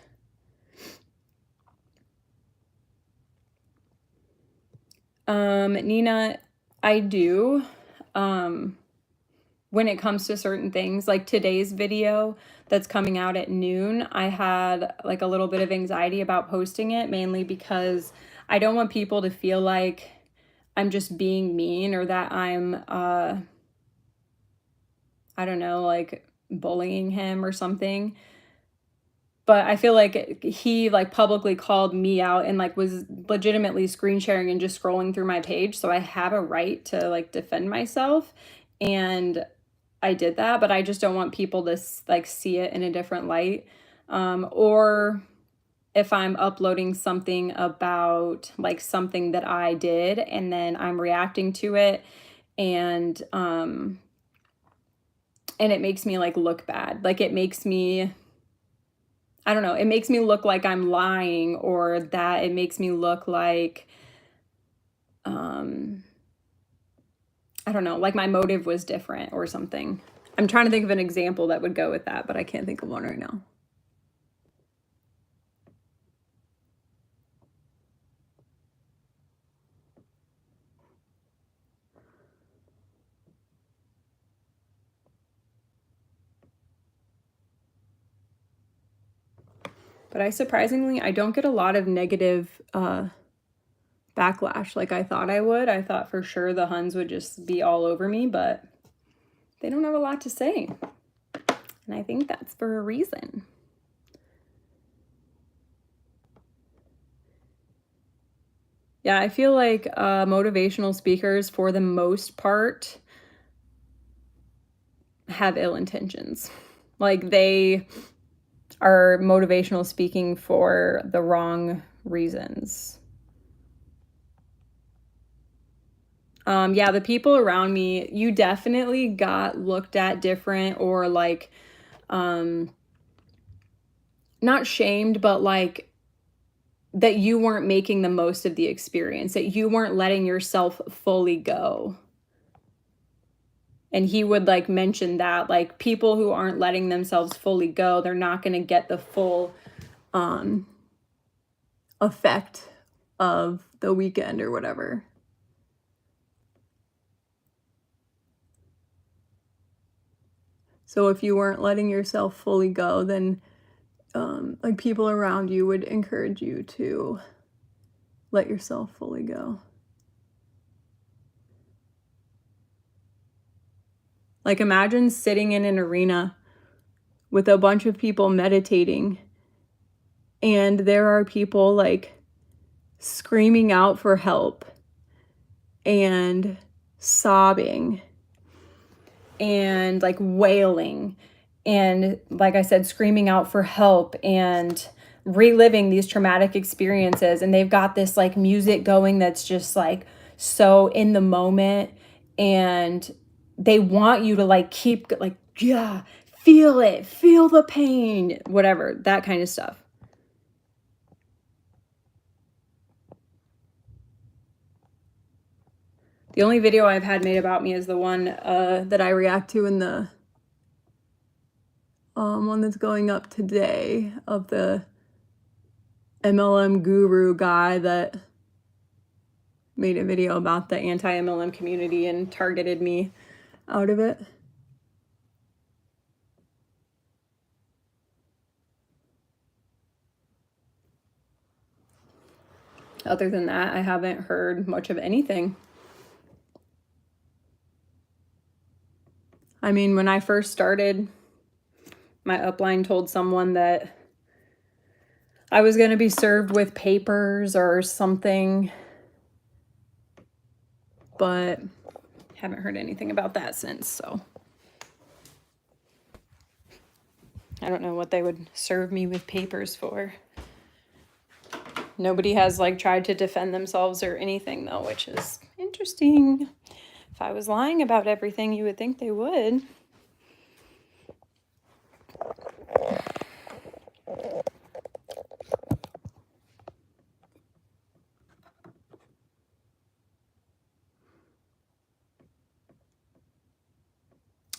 Nina, I do. When it comes to certain things, like today's video that's coming out at noon, I had like a little bit of anxiety about posting it, mainly because I don't want people to feel like I'm just being mean, or that I'm, I don't know, like bullying him or something. But I feel like he like publicly called me out and like was legitimately screen sharing and just scrolling through my page. So I have a right to like defend myself. And I did that, but I just don't want people to like see it in a different light. Or if I'm uploading something about like something that I did and then I'm reacting to it, and it makes me like look bad. Like it makes me, I don't know, it makes me look like I'm lying, or that it makes me look like I don't know, like my motive was different or something. I'm trying to think of an example that would go with that, but I can't think of one right now. But I don't get a lot of negative backlash like I thought I would. I thought for sure the Huns would just be all over me, but they don't have a lot to say. And I think that's for a reason. Yeah, I feel like motivational speakers, for the most part, have ill intentions. Like, they are motivational speaking for the wrong reasons. Yeah, the people around me, you definitely got looked at different, or like, not shamed, but like that you weren't making the most of the experience, that you weren't letting yourself fully go. And he would like mention that, like, people who aren't letting themselves fully go, they're not going to get the full effect of the weekend or whatever. So if you weren't letting yourself fully go, then like people around you would encourage you to let yourself fully go. Like, imagine sitting in an arena with a bunch of people meditating, and there are people like screaming out for help and sobbing and like wailing and, like I said, screaming out for help and reliving these traumatic experiences. And they've got this like music going that's just like so in the moment, and they want you to like keep like, yeah, feel it, feel the pain, whatever, that kind of stuff. The only video I've had made about me is the one that I react to in the one that's going up today, of the MLM guru guy that made a video about the anti-MLM community and targeted me out of it. Other than that, I haven't heard much of anything. I mean, when I first started, my upline told someone that I was going to be served with papers or something, but haven't heard anything about that since, so I don't know what they would serve me with papers for. Nobody has like tried to defend themselves or anything though, which is interesting. If I was lying about everything, you would think they would.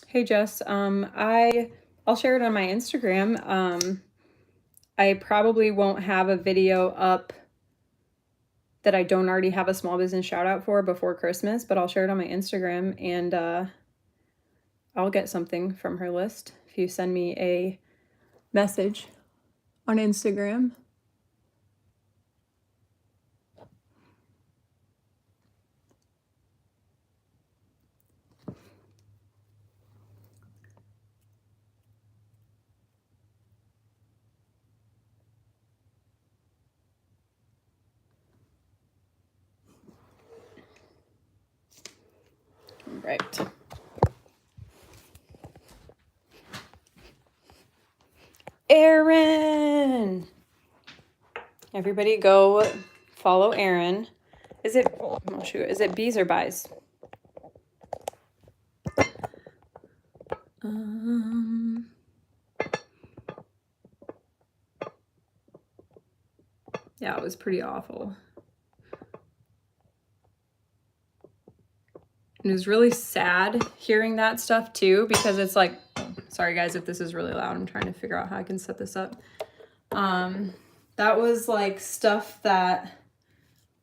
Hey Jess, I'll share it on my Instagram. I probably won't have a video up that I don't already have a small business shout out for before Christmas, but I'll share it on my Instagram, and I'll get something from her list if you send me a message on Instagram. Right. Erin! Everybody go follow Erin. Is it, oh shoot, is it bees or buys? Yeah, it was pretty awful. And it was really sad hearing that stuff too, because it's like, sorry guys if this is really loud, I'm trying to figure out how I can set this up. That was like stuff that,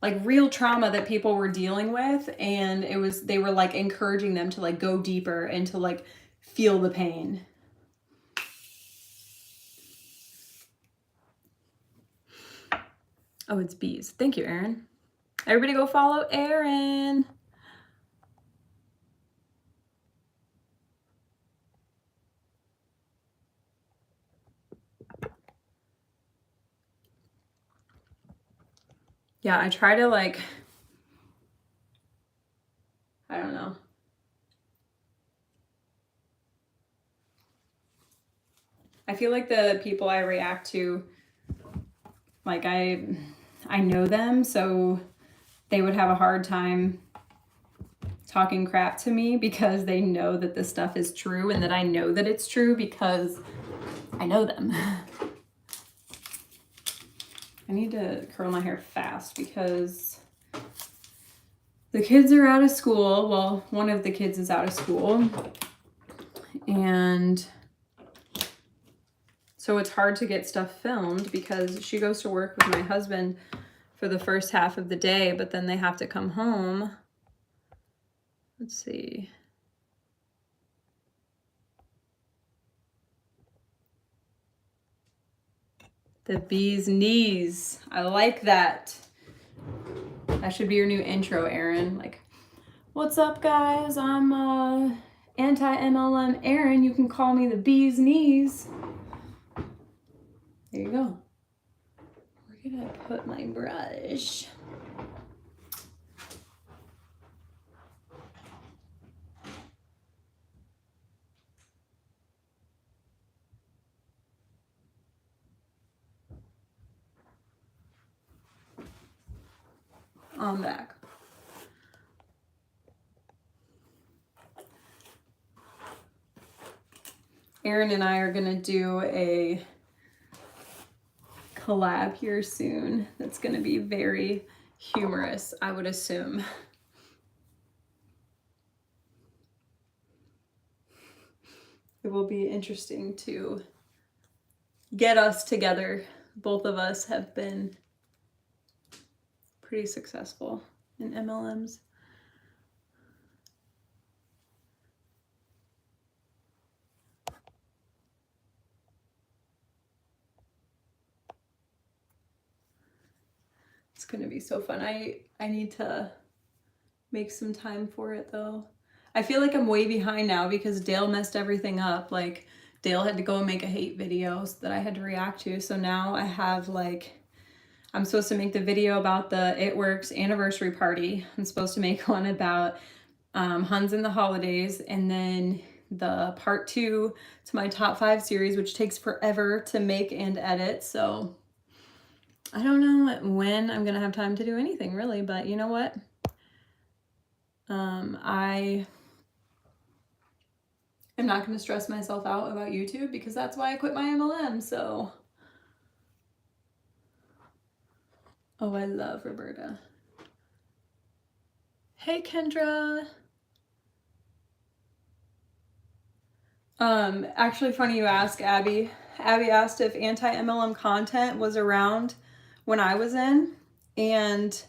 like real trauma that people were dealing with, and they were like encouraging them to like go deeper and to like feel the pain. Oh, it's bees. Thank you, Erin. Everybody go follow Erin. Yeah, I try to like, I don't know. I feel like the people I react to, like I know them, so they would have a hard time talking crap to me because they know that this stuff is true and that I know that it's true because I know them. I need to curl my hair fast because the kids are out of school. Well, one of the kids is out of school. And so it's hard to get stuff filmed because she goes to work with my husband for the first half of the day, but then they have to come home. Let's see. The bee's knees. I like that. That should be your new intro, Erin. Like, what's up, guys? I'm anti-MLM Erin. You can call me the bee's knees. There you go. Where did I put my brush? I'm back. Erin and I are gonna do a collab here soon that's gonna be very humorous, I would assume. It will be interesting to get us together. Both of us have been pretty successful in MLMs. It's gonna be so fun. I need to make some time for it though. I feel like I'm way behind now because Dale messed everything up. Like Dale had to go and make a hate video that I had to react to. So now I have like, I'm supposed to make the video about the It Works anniversary party. I'm supposed to make one about Huns in the holidays, and then the part 2 to my top 5 series, which takes forever to make and edit. So I don't know when I'm gonna have time to do anything really, but you know what? I am not gonna stress myself out about YouTube because that's why I quit my MLM. So, oh, I love Roberta. Hey, Kendra. Actually funny you ask, Abby. Abby asked if anti-MLM content was around when I was in, and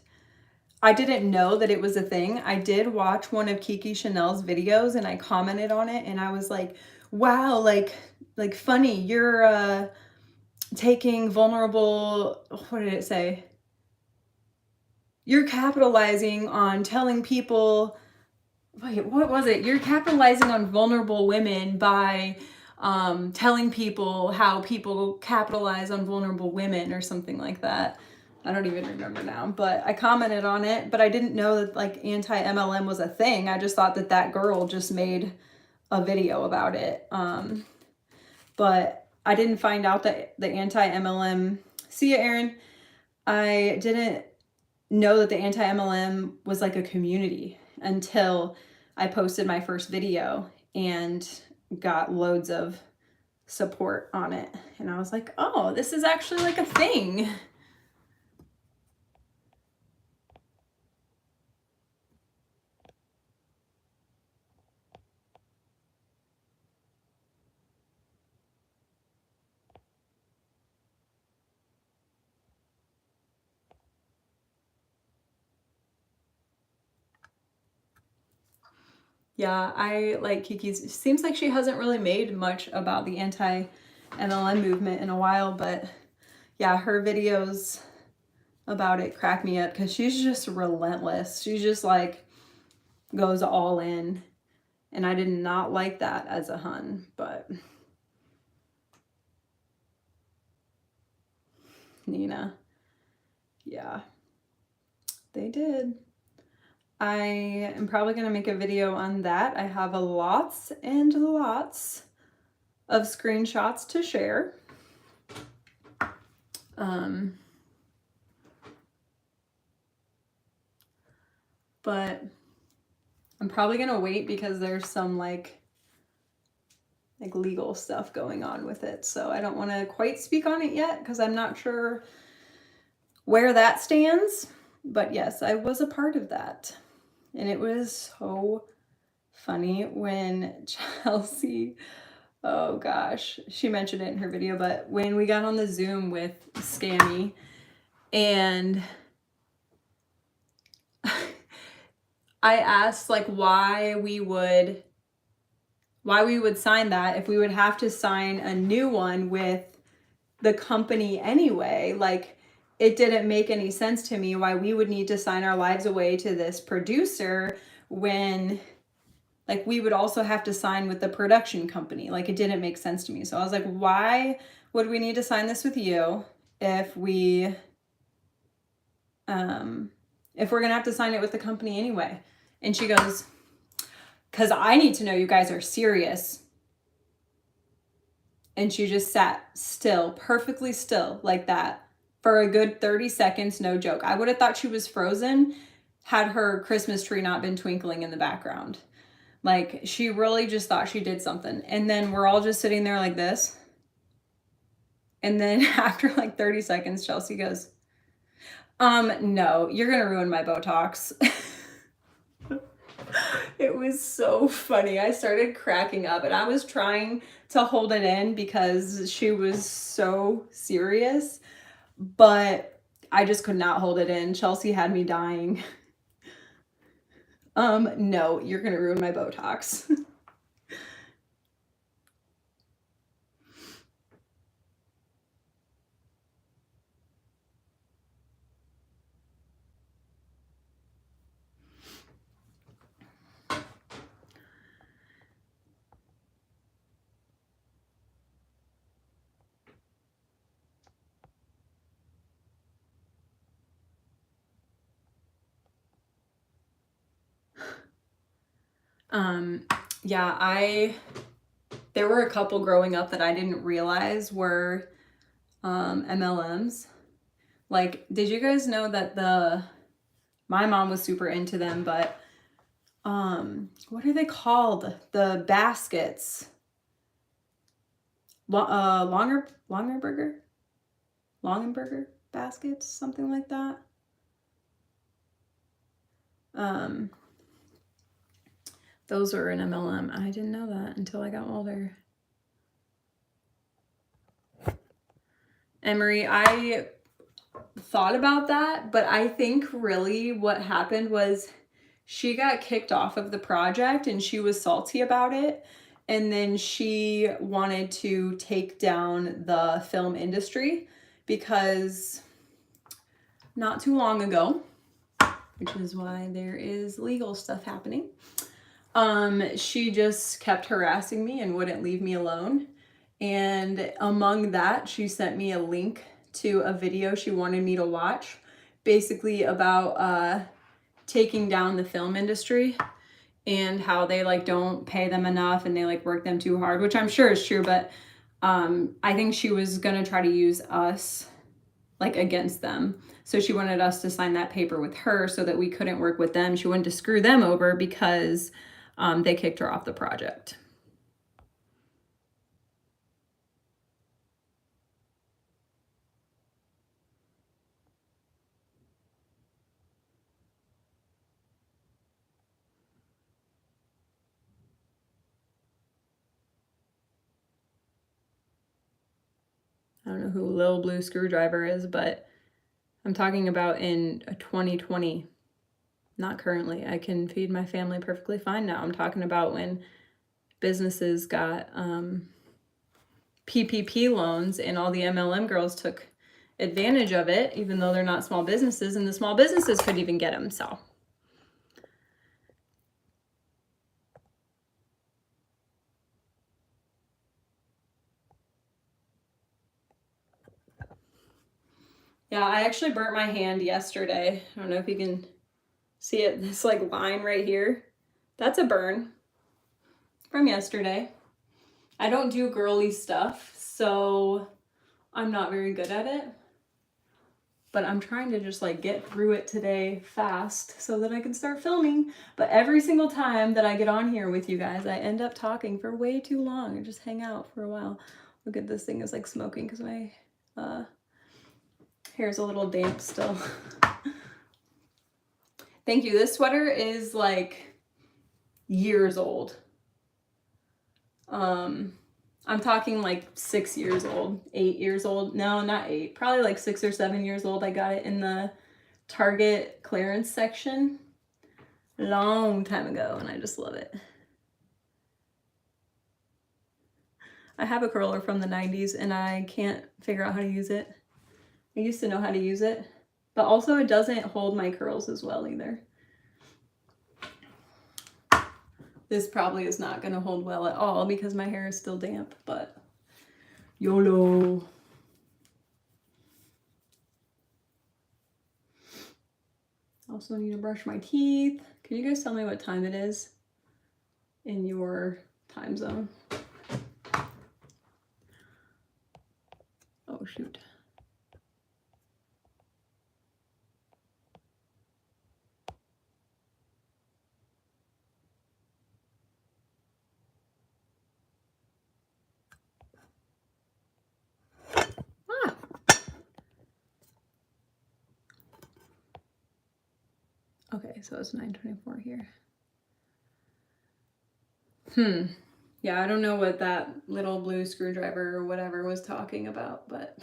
I didn't know that it was a thing. I did watch one of Kiki Chanel's videos and I commented on it and I was like, wow, like funny, you're taking vulnerable, what did it say? You're capitalizing on telling people, wait, what was it? You're capitalizing on vulnerable women by telling people how people capitalize on vulnerable women or something like that. I don't even remember now, but I commented on it, but I didn't know that like anti-MLM was a thing. I just thought that that girl just made a video about it. But I didn't find out that the anti-MLM, see ya, Erin. I didn't know that the anti-MLM was like a community until I posted my first video and got loads of support on it. And I was like, oh, this is actually like a thing. Yeah, I like Kiki's. It seems like she hasn't really made much about the anti-MLM movement in a while, but yeah, her videos about it crack me up because she's just relentless. She just like goes all in. And I did not like that as a hun, but Nina, yeah, they did. I am probably going to make a video on that. I have lots and lots of screenshots to share. But I'm probably going to wait because there's some like legal stuff going on with it. So I don't want to quite speak on it yet because I'm not sure where that stands. But yes, I was a part of that. And it was so funny when Chelsea, oh gosh, she mentioned it in her video, but when we got on the Zoom with Scammy and I asked like why we would sign that if we would have to sign a new one with the company anyway. Like, it didn't make any sense to me why we would need to sign our lives away to this producer when like we would also have to sign with the production company. Like, it didn't make sense to me. So I was like, why would we need to sign this with you if we're gonna have to sign it with the company anyway? And she goes, because I need to know you guys are serious. And she just sat still, perfectly still like that for a good 30 seconds, no joke. I would have thought she was frozen had her Christmas tree not been twinkling in the background. Like, she really just thought she did something. And then we're all just sitting there like this. And then after like 30 seconds, Chelsea goes, no, you're gonna ruin my Botox. It was so funny. I started cracking up and I was trying to hold it in because she was so serious, but I just could not hold it in. Chelsea had me dying. No, you're gonna ruin my Botox. Yeah, there were a couple growing up that I didn't realize were MLMs. Like, did you guys know that my mom was super into them, but what are they called? The baskets. Longenberger baskets, something like that. Those were an MLM. I didn't know that until I got older. Emery, I thought about that, but I think really what happened was she got kicked off of the project and she was salty about it. And then she wanted to take down the film industry because not too long ago, which is why there is legal stuff happening, she just kept harassing me and wouldn't leave me alone. And among that, she sent me a link to a video she wanted me to watch, basically about taking down the film industry and how they like don't pay them enough and they like work them too hard, which I'm sure is true, but I think she was gonna try to use us like against them. So she wanted us to sign that paper with her so that we couldn't work with them. She wanted to screw them over because they kicked her off the project. I don't know who Lil Blue Screwdriver is, but I'm talking about in 2020, not currently. I can feed my family perfectly fine now. I'm talking about when businesses got PPP loans and all the MLM girls took advantage of it, even though they're not small businesses, and the small businesses couldn't even get them. So yeah, I actually burnt my hand yesterday. I don't know if you can see it, this like line right here. That's a burn from yesterday. I don't do girly stuff, so I'm not very good at it. But I'm trying to just like get through it today fast so that I can start filming. But every single time that I get on here with you guys, I end up talking for way too long and just hang out for a while. Look at this thing is like smoking because my hair's a little damp still. Thank you. This sweater is like years old. I'm talking like 6 years old, 8 years old. No, not 8, probably like 6 or 7 years old. I got it in the Target clearance section a long time ago, and I just love it. I have a curler from the 90s and I can't figure out how to use it. I used to know how to use it, but also it doesn't hold my curls as well either. This probably is not going to hold well at all because my hair is still damp, but YOLO. Also need to brush my teeth. Can you guys tell me what time it is in your time zone? Oh, shoot. Okay, so it's 9:24 here. Yeah, I don't know what that little blue screwdriver or whatever was talking about, but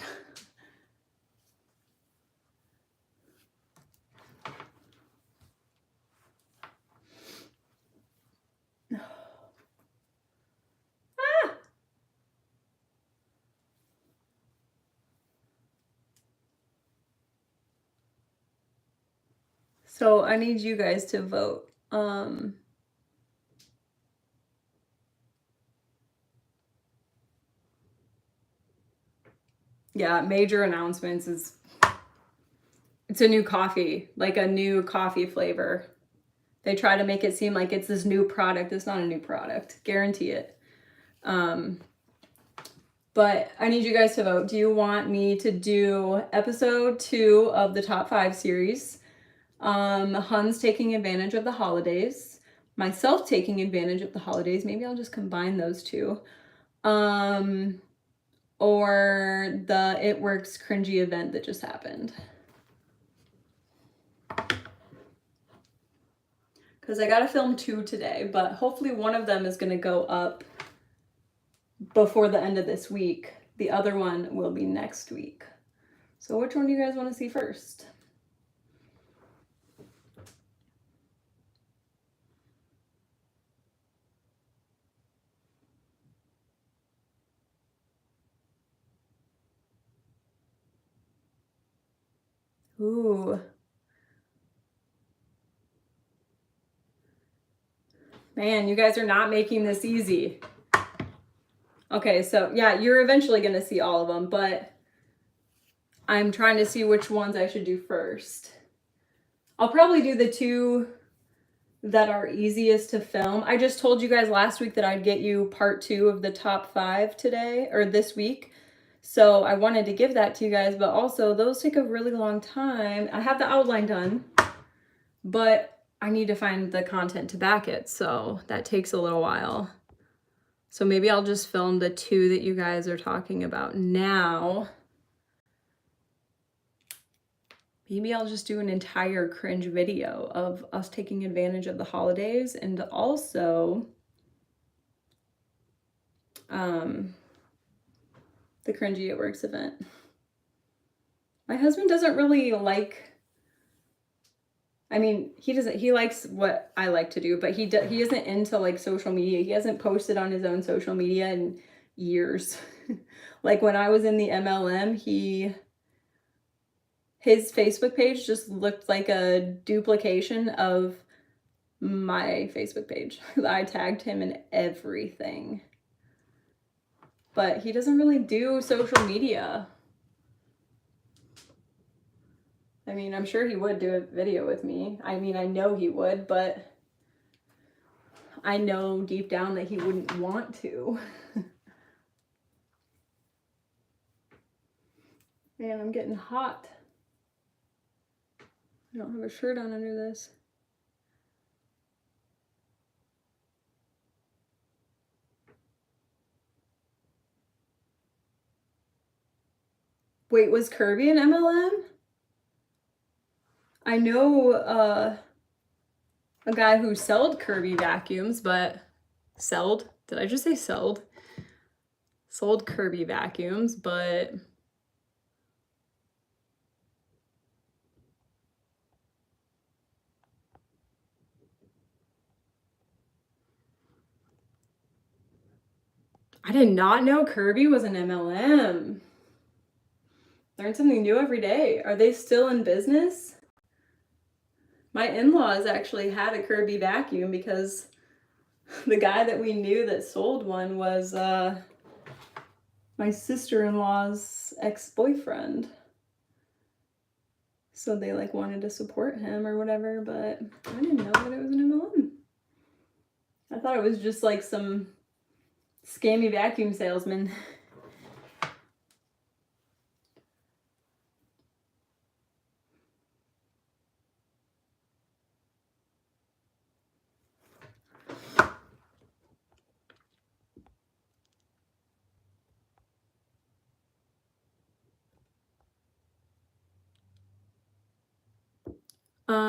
so I need you guys to vote. Yeah, major announcements is it's a new coffee, like a new coffee flavor. They try to make it seem like it's this new product. It's not a new product, guarantee it. But I need you guys to vote. Do you want me to do episode 2 of the top 5 series? Hun's taking advantage of the holidays, myself taking advantage of the holidays. Maybe I'll just combine those two. Or the It Works cringy event that just happened. Because I gotta film 2 today, but hopefully one of them is gonna go up before the end of this week. The other one will be next week. So which one do you guys want to see first? Ooh. Man, you guys are not making this easy. Okay, so yeah, you're eventually going to see all of them, but I'm trying to see which ones I should do first. I'll probably do the 2 that are easiest to film. I just told you guys last week that I'd get you part 2 of the top 5 today, or this week. So I wanted to give that to you guys, but also those take a really long time. I have the outline done, but I need to find the content to back it. So that takes a little while. So maybe I'll just film the 2 that you guys are talking about now. Maybe I'll just do an entire cringe video of us taking advantage of the holidays and also the Cringy It Works event. My husband doesn't really like, I mean, he likes what I like to do, but he isn't into like social media. He hasn't posted on his own social media in years. Like when I was in the MLM, he his Facebook page just looked like a duplication of my Facebook page. I tagged him in everything. But he doesn't really do social media. I mean, I'm sure he would do a video with me. I mean, I know he would, but I know deep down that he wouldn't want to. Man, I'm getting hot. I don't have a shirt on under this. Wait, was Kirby an MLM? I know a guy who sold Kirby vacuums, but sold? Did I just say sold? Sold Kirby vacuums, but I did not know Kirby was an MLM. Learn something new every day. Are they still in business? My in-laws actually had a Kirby vacuum because the guy that we knew that sold one was my sister-in-law's ex-boyfriend. So they like wanted to support him or whatever, but I didn't know that it was an MLM. I thought it was just like some scammy vacuum salesman.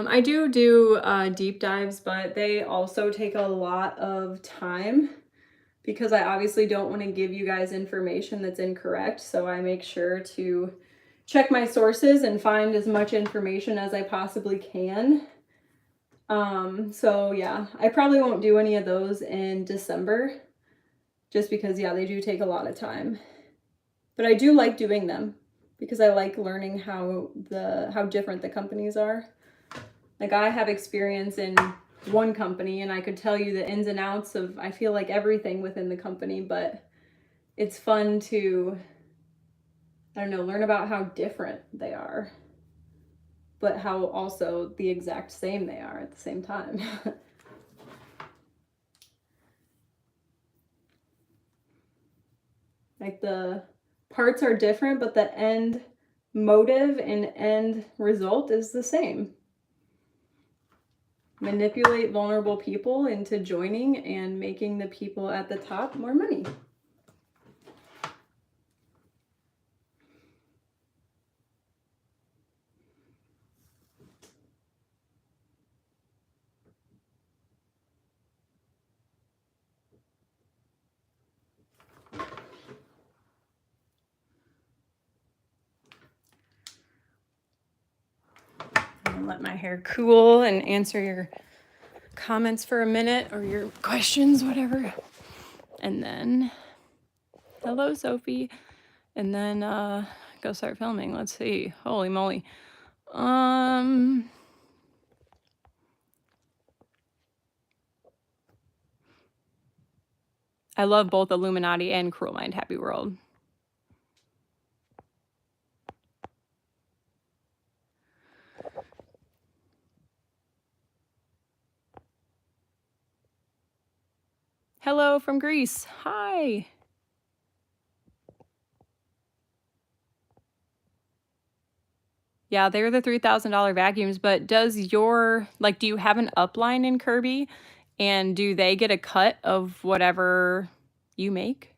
I do deep dives, but they also take a lot of time because I obviously don't want to give you guys information that's incorrect. So I make sure to check my sources and find as much information as I possibly can. So yeah, I probably won't do any of those in December just because, yeah, they do take a lot of time. But I do like doing them because I like learning how different the companies are. Like I have experience in one company and I could tell you the ins and outs of, I feel like everything within the company, but it's fun to, I don't know, learn about how different they are, but how also the exact same they are at the same time. Like the parts are different, but the end motive and end result is the same. Manipulate vulnerable people into joining and making the people at the top more money. Let my hair cool and answer your comments for a minute or your questions, whatever. And then, hello, Sophie. And then go start filming. Let's see. Holy moly. I love both Illuminati and Cruel Mind Happy World. Hello from Greece. Hi. Yeah, they're the $3,000 vacuums, but does your, like, do you have an upline in Kirby? And do they get a cut of whatever you make?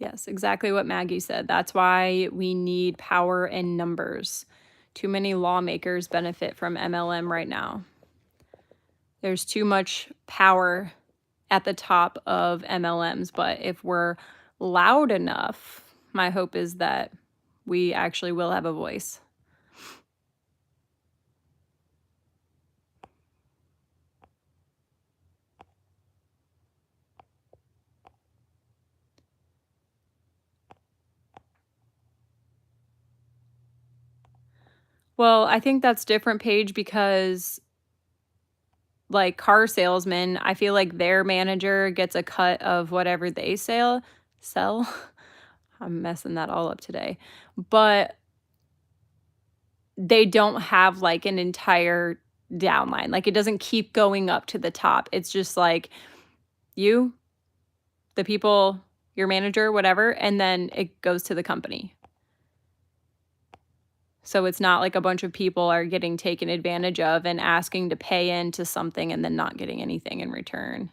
Yes, exactly what Maggie said. That's why we need power in numbers. Too many lawmakers benefit from MLM right now. There's too much power at the top of MLMs, but if we're loud enough, my hope is that we actually will have a voice. Well, I think that's different, Paige, because like car salesmen, I feel like their manager gets a cut of whatever they sell. I'm messing that all up today. But they don't have like an entire downline. Like it doesn't keep going up to the top. It's just like you, the people, your manager, whatever, and then it goes to the company. So it's not like a bunch of people are getting taken advantage of and asking to pay into something and then not getting anything in return.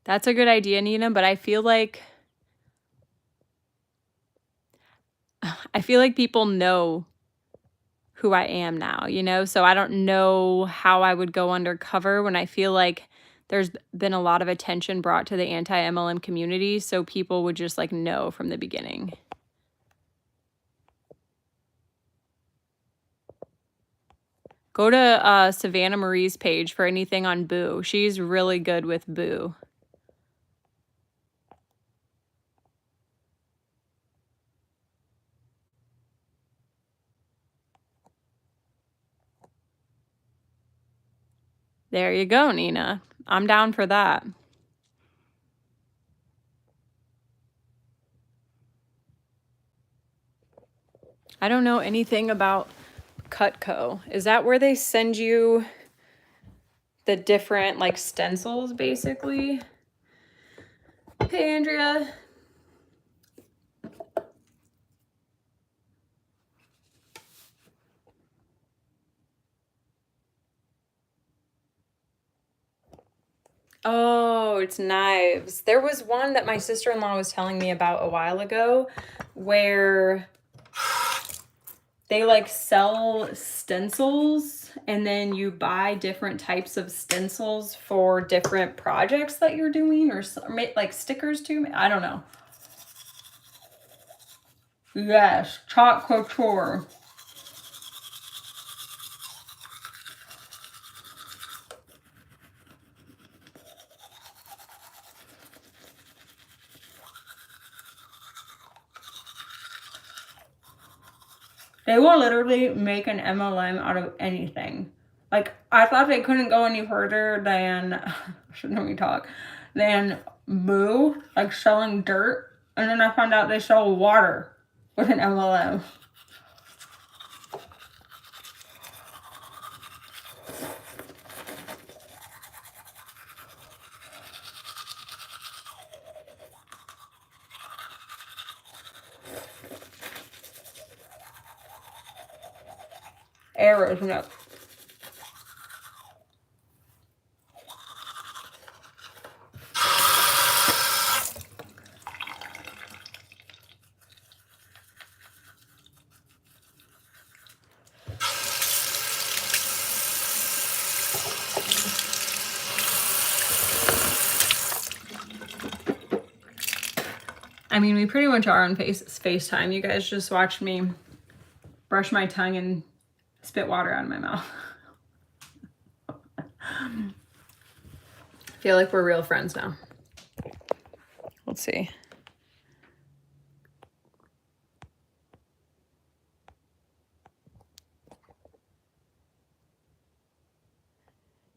That's a good idea, Nina, but I feel like people know who I am now, you know? So I don't know how I would go undercover when I feel like there's been a lot of attention brought to the anti-MLM community, so people would just like know from the beginning. Go to Savannah Marie's page for anything on Boo. She's really good with Boo. There you go, Nina. I'm down for that. I don't know anything about Cutco. Is that where they send you the different like stencils basically? Hey, Andrea. Oh, it's knives. There was one that my sister-in-law was telling me about a while ago where they like sell stencils and then you buy different types of stencils for different projects that you're doing or like stickers too. I don't know. Yes, chalk couture. They will literally make an MLM out of anything. Like, I thought they couldn't go any further than, shouldn't let me talk, than Boo, like selling dirt. And then I found out they sell water with an MLM. Arrows, no. I mean, we pretty much are on FaceTime. You guys just watched me brush my tongue and spit water out of my mouth. I feel like we're real friends now. Let's see.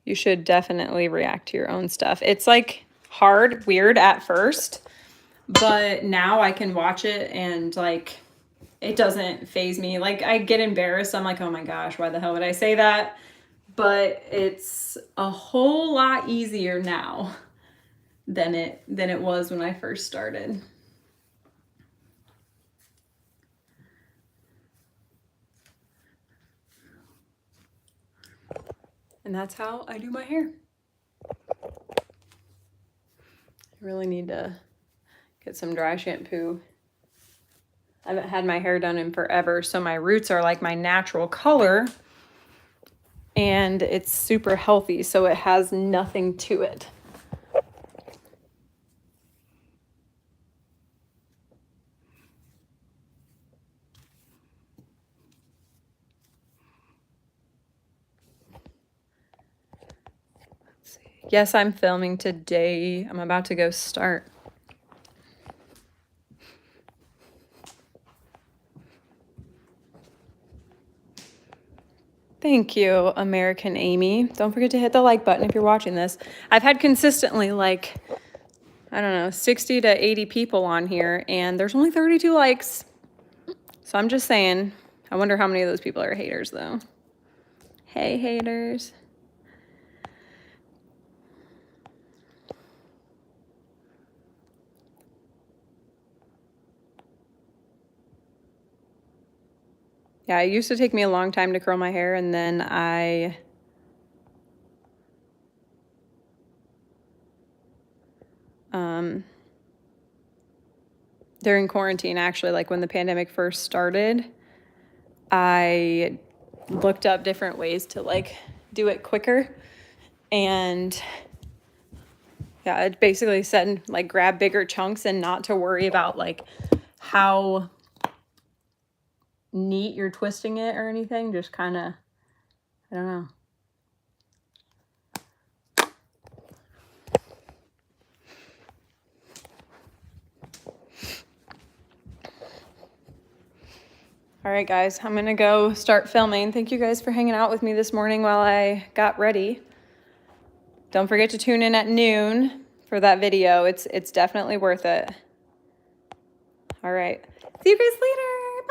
You should definitely react to your own stuff. It's like weird at first, but now I can watch it and like it doesn't faze me. Like, I get embarrassed. I'm like, oh my gosh, why the hell would I say that? But it's a whole lot easier now than it was when I first started. And that's how I do my hair. I really need to get some dry shampoo. I haven't had my hair done in forever, so my roots are like my natural color, and it's super healthy, so it has nothing to it. Let's see. Yes, I'm filming today. I'm about to go start. Thank you, American Amy. Don't forget to hit the like button if you're watching this. I've had consistently like, I don't know, 60 to 80 people on here, and there's only 32 likes. So I'm just saying, I wonder how many of those people are haters though. Hey, haters. Yeah, it used to take me a long time to curl my hair, and then during quarantine, actually, like when the pandemic first started, I looked up different ways to like do it quicker. And yeah, it basically said like grab bigger chunks and not to worry about like how neat you're twisting it or anything. Just kind of, I don't know. All right, guys, I'm gonna go start filming. Thank you guys for hanging out with me this morning while I got ready. Don't forget to tune in at noon for that video. It's definitely worth it. All right, see you guys later.